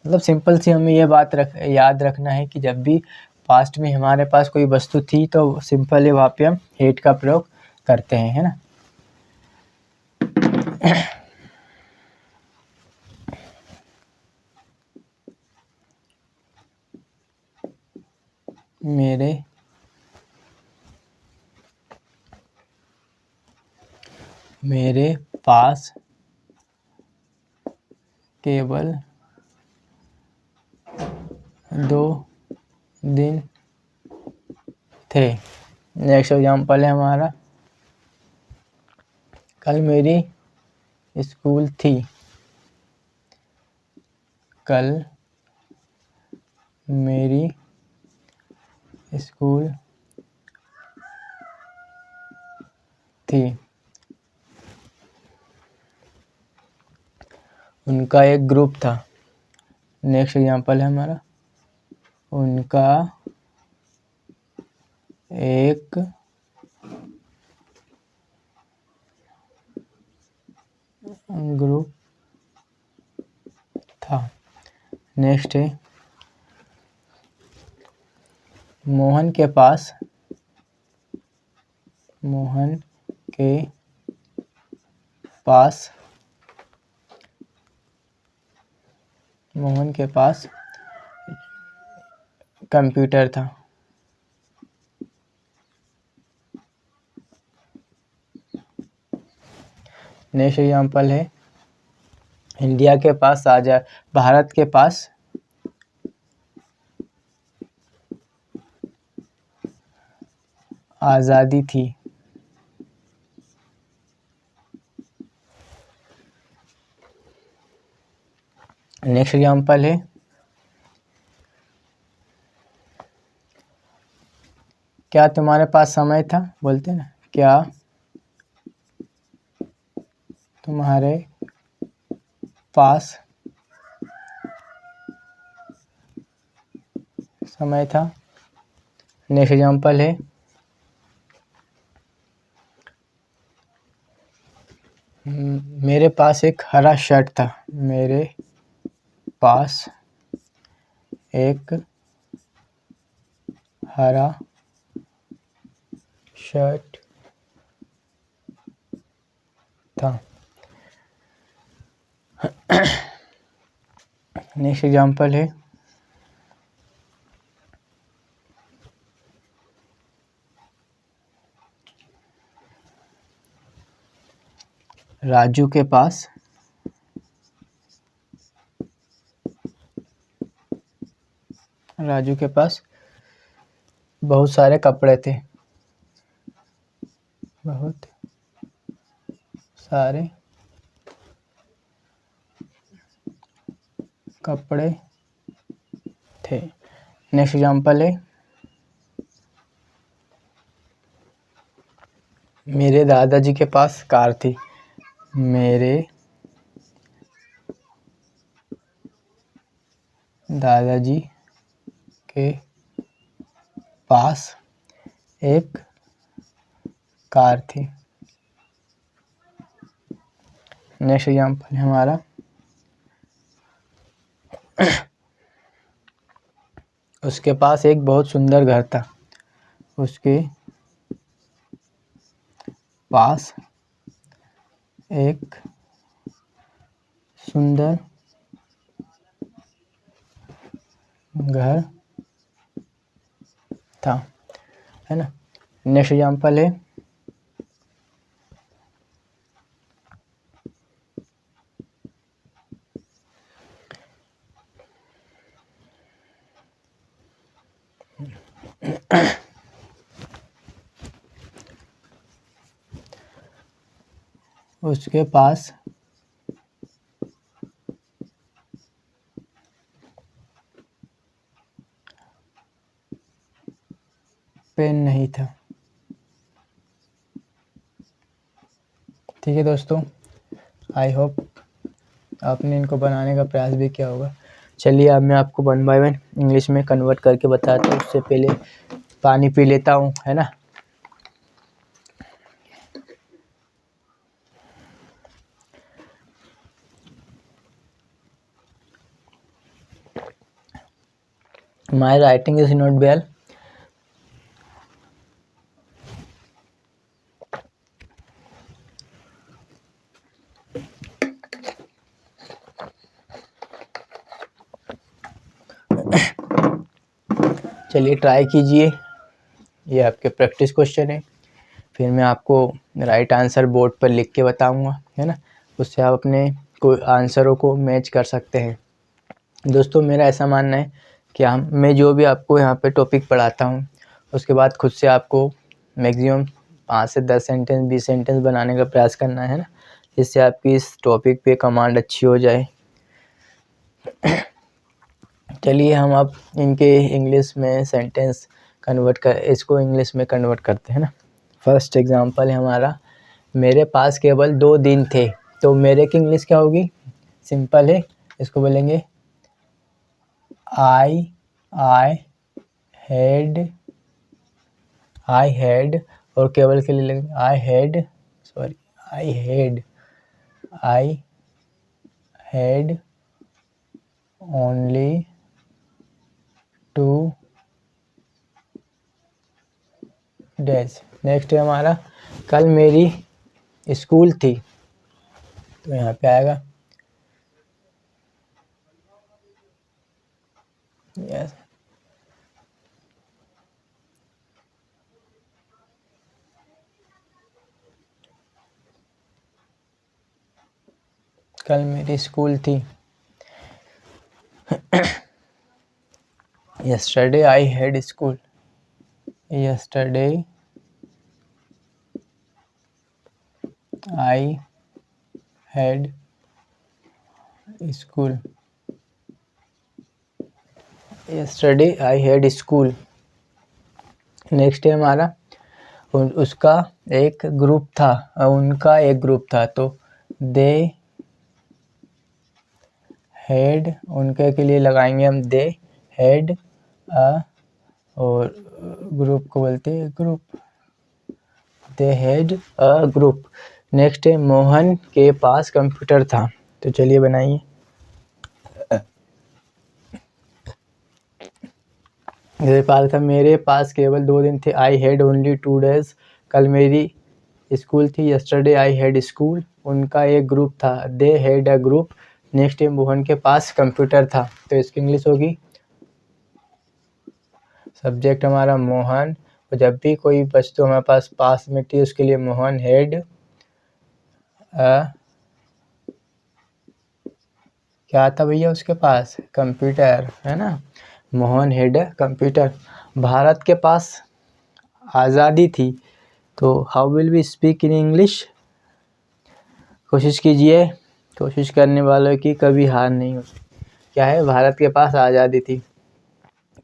मतलब सिंपल सी हमें ये बात याद रखना है कि जब भी पास्ट में हमारे पास कोई वस्तु थी तो सिंपल ही वहाँ पे हम हैड का प्रयोग करते हैं, है ना। मेरे पास केवल 2 दिन थे। नेक्स्ट एग्जांपल है हमारा, कल मेरी स्कूल थी, कल मेरी स्कूल थी। उनका एक ग्रुप था। नेक्स्ट एग्जांपल है हमारा, उनका एक ग्रुप था। नेक्स्ट है, मोहन के पास कंप्यूटर था। नेक्स्ट एग्जांपल है, भारत के पास आज़ादी थी। नेक्स्ट एग्जांपल है, क्या तुम्हारे पास समय था, बोलते हैं ना, क्या तुम्हारे पास समय था। नेक्स्ट एग्जांपल है, मेरे पास एक हरा शर्ट था। मेरे पास एक हरा शर्ट था। नेक्स्ट एग्जांपल है, राजू के पास बहुत सारे कपड़े थे। बहुत सारे कपड़े थे। नेक्स्ट एग्जांपल है, मेरे दादाजी के पास कार थी। मेरे दादाजी के पास एक कार थी। नेक्स्ट एग्जांपल है हमारा, उसके पास एक बहुत सुंदर घर था। उसके पास एक सुंदर घर था, है ना। नेक्स्ट एग्जाम्पल है उसके पास पेन नहीं था। ठीक है दोस्तों, आई होप आपने इनको बनाने का प्रयास भी किया होगा। चलिए अब मैं आपको 1 बाय 1 इंग्लिश में कन्वर्ट करके बताता हूँ। उससे पहले पानी पी लेता हूँ, है ना। My writing is not well. चलिए ट्राई कीजिए, ये आपके प्रैक्टिस क्वेश्चन है। फिर मैं आपको राइट आंसर बोर्ड पर लिख के बताऊंगा, है ना। उससे आप अपने कोई आंसरों को मैच कर सकते हैं। दोस्तों मेरा ऐसा मानना है कि मैं जो भी आपको यहाँ पे टॉपिक पढ़ाता हूँ उसके बाद खुद से आपको मैक्सिमम 5 से 10 सेंटेंस 20 सेंटेंस बनाने का प्रयास करना है ना, जिससे आपकी इस टॉपिक पे कमांड अच्छी हो जाए। चलिए हम अब इनके इंग्लिश में सेंटेंस इसको इंग्लिश में कन्वर्ट करते हैं ना। फर्स्ट एग्जांपल है हमारा, मेरे पास केवल 2 दिन थे। तो मेरे की इंग्लिश क्या होगी? सिंपल है, इसको बोलेंगे आई हैड, और केवल के लिए लेंगे I had only 2 days। Next है हमारा, कल मेरी स्कूल थी। तो यहाँ पे आएगा यस, कल मेरी स्कूल थी। yesterday I had school। yesterday I had school। yesterday I had school। Next है हमारा, उसका एक ग्रुप था, उनका एक ग्रुप था। तो दे हैड, उनके के लिए लगाएंगे हम दे हैड और ग्रुप को बोलते हैं group, they had a group. Next है, मोहन के पास कंप्यूटर था। तो चलिए बनाइए। मेरे पास केवल 2 दिन थे। I had only 2 days। कल मेरी स्कूल थी। yesterday I had school. उनका एक ग्रुप था। They had a group. Next है, मोहन के पास कंप्यूटर था। तो इसकी इंग्लिश होगी, सब्जेक्ट हमारा मोहन, और जब भी कोई वस्तु हमारे पास में थी उसके लिए मोहन हैड क्या था भैया उसके पास? कंप्यूटर, है ना। Mohan had computer. भारत के पास आज़ादी थी। तो how will we speak in English? कोशिश कीजिए, कोशिश करने वालों की कभी हार नहीं होती। क्या है? भारत के पास आज़ादी थी।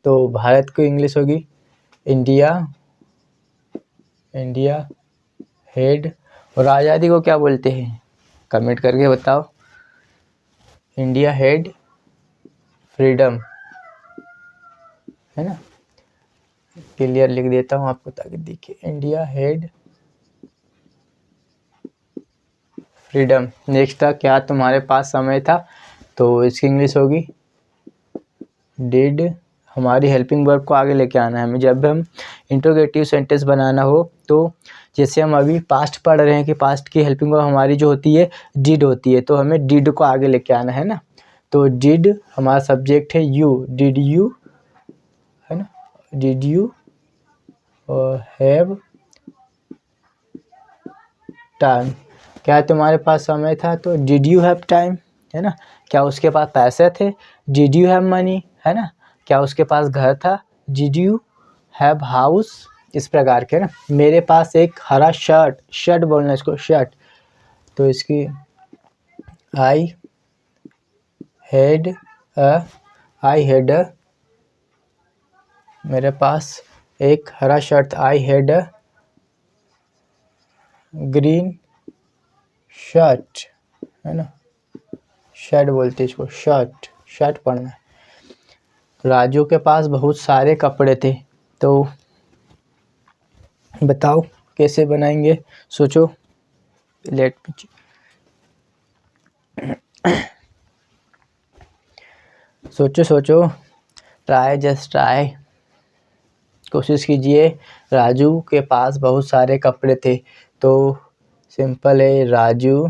तो भारत की इंग्लिश होगी इंडिया हैड। और आज़ादी को क्या बोलते हैं? कमेंट करके बताओ। इंडिया हैड फ्रीडम, है ना। क्लियर लिख देता हूँ आपको ताकि दिखे, इंडिया हैड फ्रीडम। नेक्स्ट था, क्या तुम्हारे पास समय था? तो इसकी इंग्लिश होगी डिड। हमारी हेल्पिंग वर्ब को आगे लेके आना है हमें। जब हम इंट्रोगेटिव सेंटेंस बनाना हो तो जैसे हम अभी पास्ट पढ़ रहे हैं कि पास्ट की हेल्पिंग वर्ब हमारी जो होती है डिड होती है, तो हमें डिड को आगे लेके आना है ना। तो डिड हमारा सब्जेक्ट है, यू, डिड यू, है ना, डिड यू हैव टाइम, क्या तुम्हारे पास समय था, तो डिड यू हैव टाइम, है ना। क्या उसके पास पैसे थे, डिड यू हैव मनी, है ना। क्या उसके पास घर था, डिड यू हैव हाउस। इस प्रकार के ना। मेरे पास एक हरा शर्ट, शर्ट बोलना इसको, शर्ट, तो इसकी आई हैड अ, मेरे पास एक हरा shirt, I had a green shirt, है ना। शर्ट बोलते इसको, शर्ट, शर्ट पढ़ना है। राजू के पास बहुत सारे कपड़े थे, तो बताओ कैसे बनाएंगे, सोचो। लेट सोचो सोचो, ट्राई, जस्ट ट्राई, कोशिश कीजिए। राजू के पास बहुत सारे कपड़े थे, तो सिंपल है, राजू,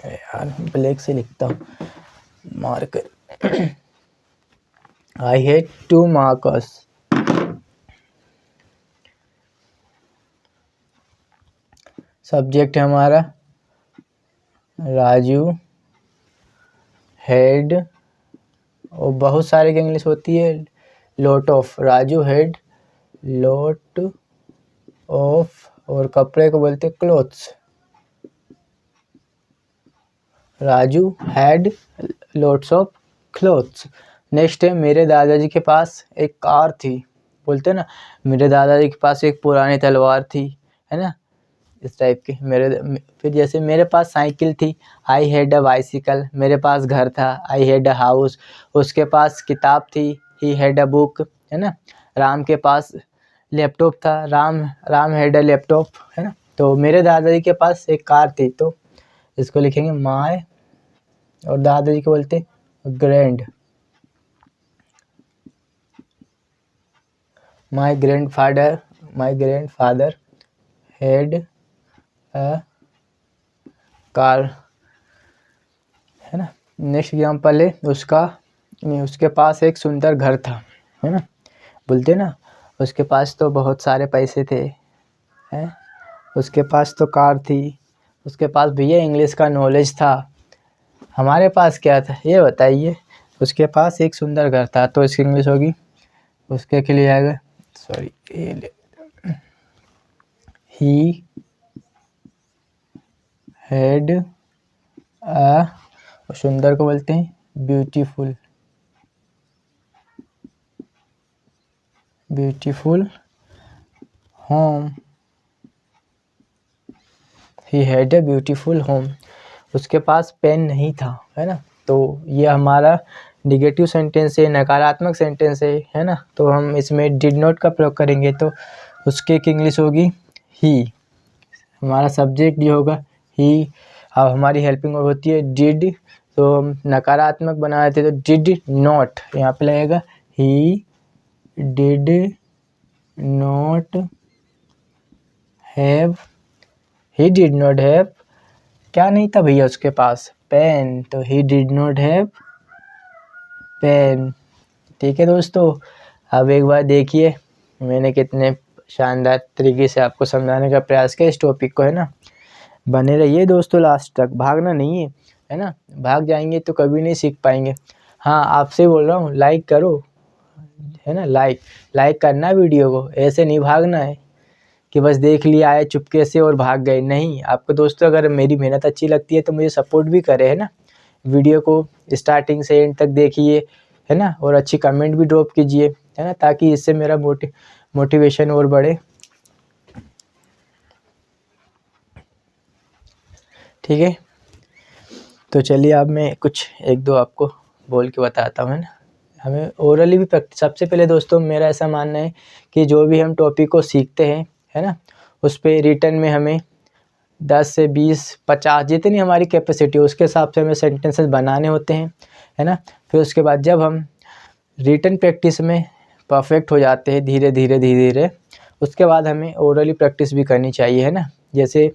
यार ब्लैक से लिखता हूँ, marker, I had 2 markers. Subject है हमारा राजू हैड, और बहुत सारे की इंग्लिश होती है lot of, Raju had lot of, और कपड़े को बोलते clothes, Raju had lots of clothes. Next है, मेरे दादाजी के पास एक कार थी, बोलते हैं ना, मेरे दादाजी के पास एक पुरानी तलवार थी, है ना, इस टाइप के। फिर जैसे मेरे पास साइकिल थी, आई हैड अ बाइसिकल। मेरे पास घर था, आई हैड अ हाउस। उसके पास किताब थी, ही हैड अ बुक, है ना। राम के पास लैपटॉप था, राम हैड अ लैपटॉप, है ना। तो मेरे दादाजी के पास एक कार थी, तो इसको लिखेंगे माय, और दादाजी को बोलते grand, my grandfather had a car, है ना। नेक्स्ट एग्जाम्पल है, उसके पास एक सुंदर घर था, है ना, बोलते ना, उसके पास तो बहुत सारे पैसे थे, हैं, उसके पास तो कार थी, उसके पास भैया इंग्लिश का नॉलेज था। हमारे पास क्या था ये बताइए। उसके पास एक सुंदर घर था, तो इसकी इंग्लिश होगी, उसके के लिए आएगा, सॉरी, ही हैड अ, सुंदर को बोलते हैं beautiful home, he had a beautiful home. उसके पास पेन नहीं था, है ना। तो ये हमारा निगेटिव सेंटेंस है, नकारात्मक सेंटेंस है ना। तो हम इसमें डिड नॉट का प्रयोग करेंगे, तो उसके की इंग्लिश होगी ही। हमारा सब्जेक्ट ये होगा ही। अब हमारी हेल्पिंग वर्ब होती है डिड, तो हम नकारात्मक बना देते, तो डिड नॉट, यहाँ पे लगेगा he did not have, he did not have, क्या नहीं था भैया उसके पास, पेन, तो he did not have pen. ठीक है दोस्तों, अब एक बार देखिए मैंने कितने शानदार तरीके से आपको समझाने का प्रयास किया इस टॉपिक को, है ना। बने रहिए दोस्तों लास्ट तक, भागना नहीं है ना। भाग जाएंगे तो कभी नहीं सीख पाएंगे। हाँ, आपसे बोल रहा हूँ, लाइक करो, है ना, लाइक करना वीडियो को, ऐसे नहीं भागना है कि बस देख लिया आए चुपके से और भाग गए। नहीं, आपको दोस्तों अगर मेरी मेहनत अच्छी लगती है तो मुझे सपोर्ट भी करे, है ना। वीडियो को स्टार्टिंग से एंड तक देखिए, है ना, और अच्छी कमेंट भी ड्रॉप कीजिए, है ना, ताकि इससे मेरा मोटिवेशन और बढ़े। ठीक है, तो चलिए अब मैं कुछ 1-2 आपको बोल के बताता हूँ, है ना। हमें ओरली भी प्रैक्टिस, सबसे पहले दोस्तों मेरा ऐसा मानना है कि जो भी हम टॉपिक को सीखते हैं, है ना, उस पर रिटर्न में हमें 10 से 20, 50 जितनी हमारी कैपेसिटी उसके हिसाब से हमें सेंटेंसेस बनाने होते हैं, है ना। फिर उसके बाद जब हम रिटर्न प्रैक्टिस में परफेक्ट हो जाते हैं धीरे धीरे, उसके बाद हमें ओरली प्रैक्टिस भी करनी चाहिए, है ना। जैसे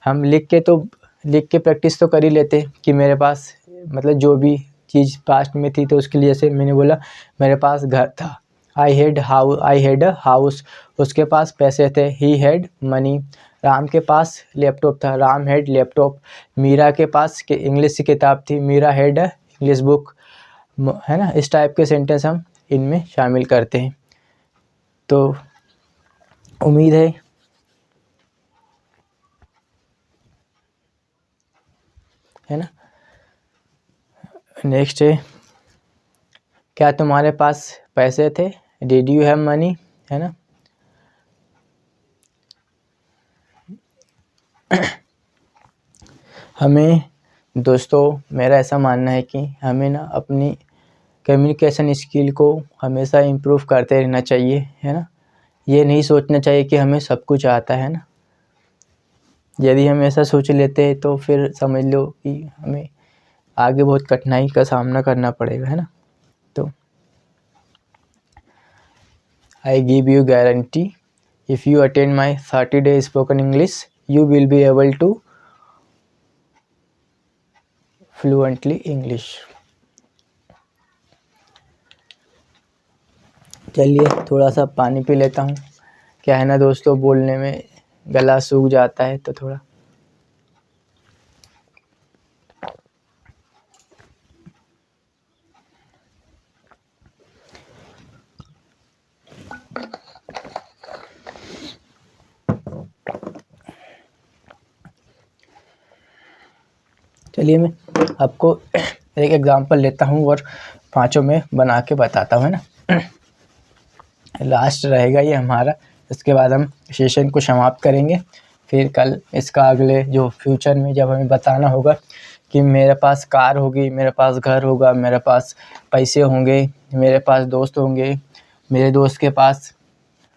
हम लिख के प्रैक्टिस तो कर ही लेते कि मेरे पास, मतलब जो भी चीज़ पास्ट में थी, तो उसके लिए जैसे मैंने बोला मेरे पास घर था, आई हैड अ हाउस, उसके पास पैसे थे। ही हैड मनी, राम के पास लैपटॉप था। Ram had laptop. मीरा के पास इंग्लिश की किताब थी। Meera had a English book, है ना। इस टाइप के सेंटेंस हम इनमें शामिल करते हैं। तो उम्मीद है ना। नेक्स्ट है, क्या तुम्हारे पास पैसे थे? डिड यू हैव मनी, है ना। हमें दोस्तों, मेरा ऐसा मानना है कि हमें ना अपनी कम्युनिकेशन स्किल को हमेशा इम्प्रूव करते रहना चाहिए, है ना। ये नहीं सोचना चाहिए कि हमें सब कुछ आता है ना। यदि हम ऐसा सोच लेते हैं तो फिर समझ लो कि हमें आगे बहुत कठिनाई का सामना करना पड़ेगा, है ना। तो I give you guarantee, if you attend my 30 day spoken English you will be able to fluently English. चलिए थोड़ा सा पानी पी लेता हूँ। क्या है ना दोस्तों, बोलने में गला सूख जाता है तो थोड़ा। चलिए मैं आपको एक एग्जांपल लेता हूँ और पांचों में बना के बताता हूँ, है ना। लास्ट रहेगा ये हमारा, इसके बाद हम सेशन को समाप्त करेंगे। फिर कल इसका अगले जो फ्यूचर में जब हमें बताना होगा कि मेरे पास कार होगी, मेरे पास घर होगा, मेरे पास पैसे होंगे, मेरे पास दोस्त होंगे, मेरे दोस्त के पास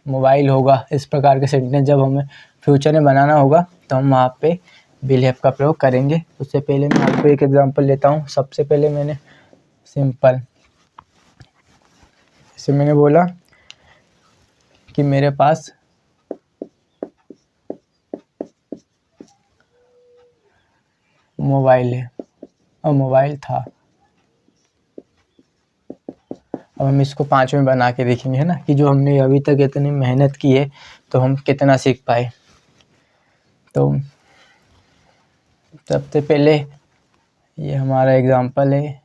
मोबाइल होगा, इस प्रकार के सेंटेंस जब हमें फ्यूचर में बनाना होगा तो हम वहाँ पे विल हैव का प्रयोग करेंगे। उससे पहले मैं आपको एक एग्जांपल लेता हूँ। सबसे पहले मैंने सिंपल, जैसे मैंने बोला कि मेरे पास मोबाइल है और मोबाइल था। अब हम इसको 5 में बना के देखेंगे, है ना, कि जो हमने अभी तक इतनी मेहनत की है तो हम कितना सीख पाए। तो सबसे पहले ये हमारा एग्जांपल है,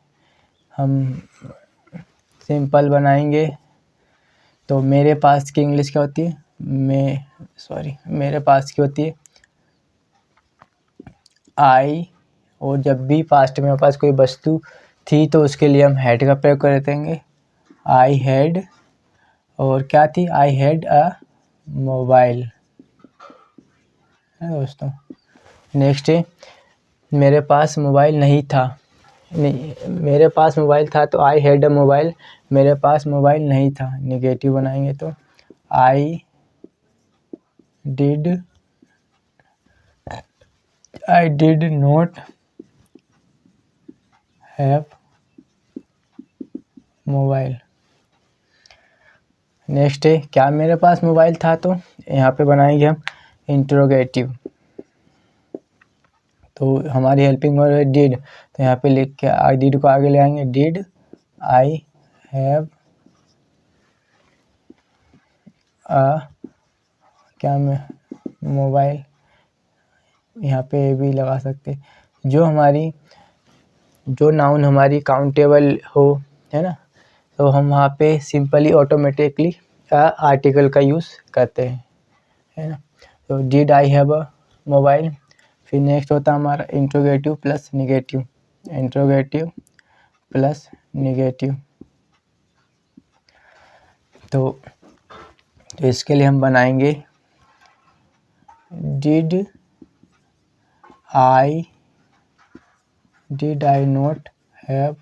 हम सिंपल बनाएंगे। तो मेरे पास की इंग्लिश क्या होती है? मेरे पास की होती है आई, और जब भी पास्ट में हमारे पास कोई वस्तु थी तो उसके लिए हम हैड का प्रयोग कर देंगे। आई हैड, और क्या थी? आई हैड अ मोबाइल, है दोस्तों। नेक्स्ट है, मेरे पास मोबाइल नहीं था। नहीं, मेरे पास मोबाइल था तो आई हैड अ मोबाइल, मेरे पास मोबाइल नहीं था। नेगेटिव बनाएंगे तो आई did not have mobile. Next है, क्या मेरे पास मोबाइल था? तो यहाँ पे बनाएंगे हम इंट्रोगेटिव। तो हमारी हेल्पिंग वर्ब है डिड, तो यहाँ पे लिख के आई डिड को आगे ले आएंगे। डिड आई हैव क्या मैं मोबाइल, यहाँ पे भी लगा सकते। जो नाउन हमारी काउंटेबल हो, है ना, तो हम वहाँ पे सिंपली ऑटोमेटिकली आर्टिकल का यूज़ करते हैं, है ना। तो did I have a mobile. फिर नेक्स्ट होता है हमारा interrogative plus negative, interrogative plus negative. तो इसके लिए हम बनाएंगे did I not have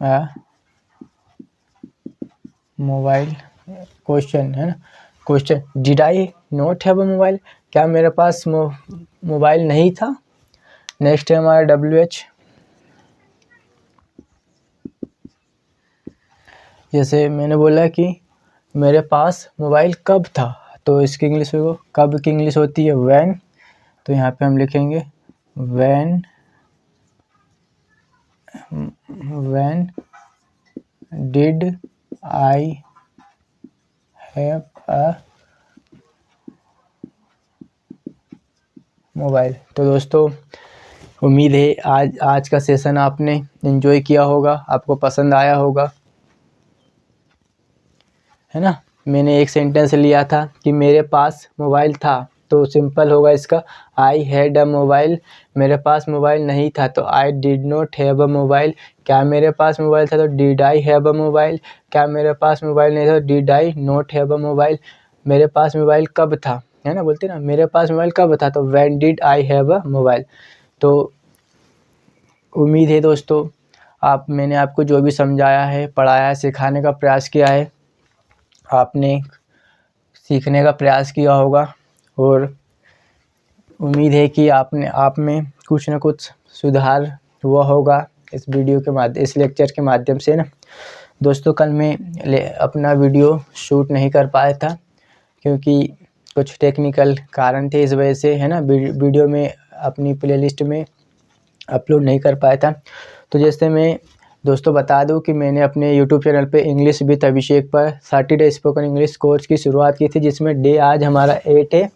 a mobile, question, है ना। Question, did I not have a mobile, क्या मेरे पास मोबाइल नहीं था। नेक्स्ट है हमारा WH, जैसे मैंने बोला कि मेरे पास मोबाइल कब था, तो इसकी इंग्लिश हो, कब की इंग्लिश होती है व्हेन। तो यहाँ पे हम लिखेंगे when did I have a mobile. तो दोस्तों उम्मीद है आज का सेशन आपने एंजॉय किया होगा, आपको पसंद आया होगा, है ना। मैंने एक सेंटेंस लिया था कि मेरे पास मोबाइल था, तो सिंपल होगा इसका, आई हैड अ मोबाइल। मेरे पास मोबाइल नहीं था तो आई did not have a mobile. क्या मेरे पास मोबाइल था तो did I have a mobile. क्या मेरे पास मोबाइल नहीं था तो did I not have a mobile. मेरे पास मोबाइल कब था, है ना, बोलते ना मेरे पास मोबाइल कब था, तो when did I have a mobile. तो उम्मीद है दोस्तों मैंने आपको जो भी समझाया है, पढ़ाया है, सिखाने का प्रयास किया है, आपने सीखने का प्रयास किया होगा। और उम्मीद है कि आप में कुछ ना कुछ सुधार हुआ होगा इस वीडियो के माध्यम, इस लेक्चर के माध्यम से ना। दोस्तों कल मैं अपना वीडियो शूट नहीं कर पाया था क्योंकि कुछ टेक्निकल कारण थे, इस वजह से, है ना, वीडियो में अपनी प्लेलिस्ट में अपलोड नहीं कर पाया था। तो जैसे मैं दोस्तों बता दूं कि मैंने अपने YouTube चैनल पे इंग्लिश विद अभिषेक पर 30 डे स्पोकन इंग्लिश कोर्स की शुरुआत की थी, जिसमें डे आज हमारा 8 है।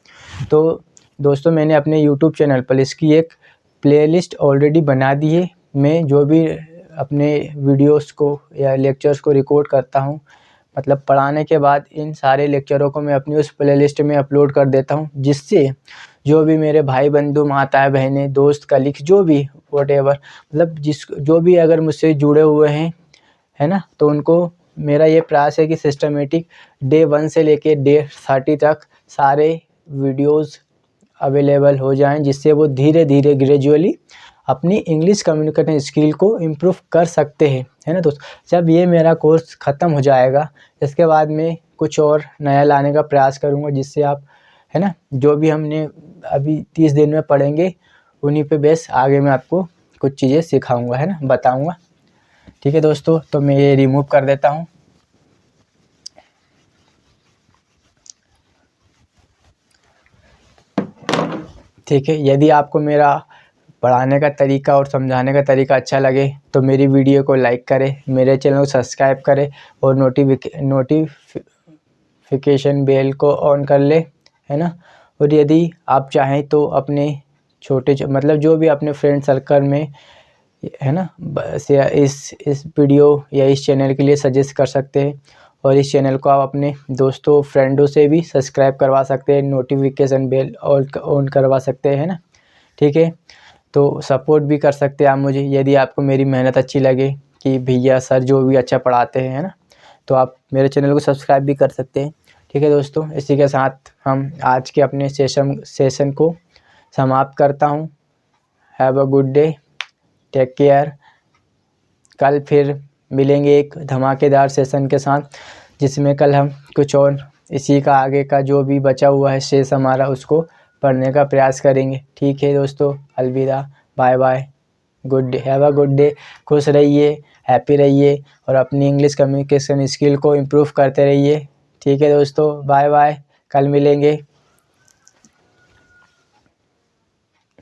तो दोस्तों मैंने अपने YouTube चैनल पर इसकी एक प्लेलिस्ट ऑलरेडी बना दी है। मैं जो भी अपने वीडियोस को या लेक्चर्स को रिकॉर्ड करता हूँ, मतलब पढ़ाने के बाद इन सारे लेक्चरों को मैं अपनी उस प्लेलिस्ट में अपलोड कर देता हूँ, जिससे जो भी मेरे भाई बंधु, माताएं बहनें, दोस्त कलीग्स, जो भी व्हाटएवर, मतलब जो भी अगर मुझसे जुड़े हुए हैं, है ना, तो उनको मेरा ये प्रयास है कि सिस्टमेटिक डे 1 से लेके डे 30 तक सारे वीडियोस अवेलेबल हो जाएं, जिससे वो धीरे धीरे ग्रेजुअली अपनी इंग्लिश कम्युनिकेशन स्किल को इम्प्रूव कर सकते हैं, है ना दोस्त। जब ये मेरा कोर्स ख़त्म हो जाएगा, इसके बाद मैं कुछ और नया लाने का प्रयास करूँगा, जिससे आप, है ना, जो भी हमने अभी 30 दिन में पढ़ेंगे उन्हीं पे बेस आगे मैं आपको कुछ चीज़ें सिखाऊंगा, है ना, बताऊंगा। ठीक है दोस्तों, तो मैं ये रिमूव कर देता हूँ। ठीक है, यदि आपको मेरा पढ़ाने का तरीका और समझाने का तरीका अच्छा लगे तो मेरी वीडियो को लाइक करें, मेरे चैनल को सब्सक्राइब करें और नोटिफिकेशन बेल को ऑन कर ले, है ना। और यदि आप चाहें तो अपने मतलब जो भी अपने फ्रेंड सर्कल में, है ना, बस या इस वीडियो या इस चैनल के लिए सजेस्ट कर सकते हैं। और इस चैनल को आप अपने दोस्तों, फ्रेंडों से भी सब्सक्राइब करवा सकते हैं, नोटिफिकेशन बेल ऑन करवा सकते हैं, है ना। ठीक है, तो सपोर्ट भी कर सकते हैं आप मुझे, यदि आपको मेरी मेहनत अच्छी लगे कि भैया सर जो भी अच्छा पढ़ाते हैं, है ना, तो आप मेरे चैनल को सब्सक्राइब भी कर सकते हैं। ठीक है दोस्तों, इसी के साथ हम आज के अपने सेशन को समाप्त करता हूँ। Have a good day, take care. कल फिर मिलेंगे एक धमाकेदार सेशन के साथ, जिसमें कल हम कुछ और इसी का आगे का जो भी बचा हुआ है शेष हमारा, उसको पढ़ने का प्रयास करेंगे। ठीक है दोस्तों, अलविदा, bye bye, good day, have a good day. खुश रहिए, हैप्पी रहिए और अपनी इंग्लिश कम्युनिकेशन स्किल को इम्प्रूव करते रहिए। ठीक है दोस्तों, बाय बाय, कल मिलेंगे।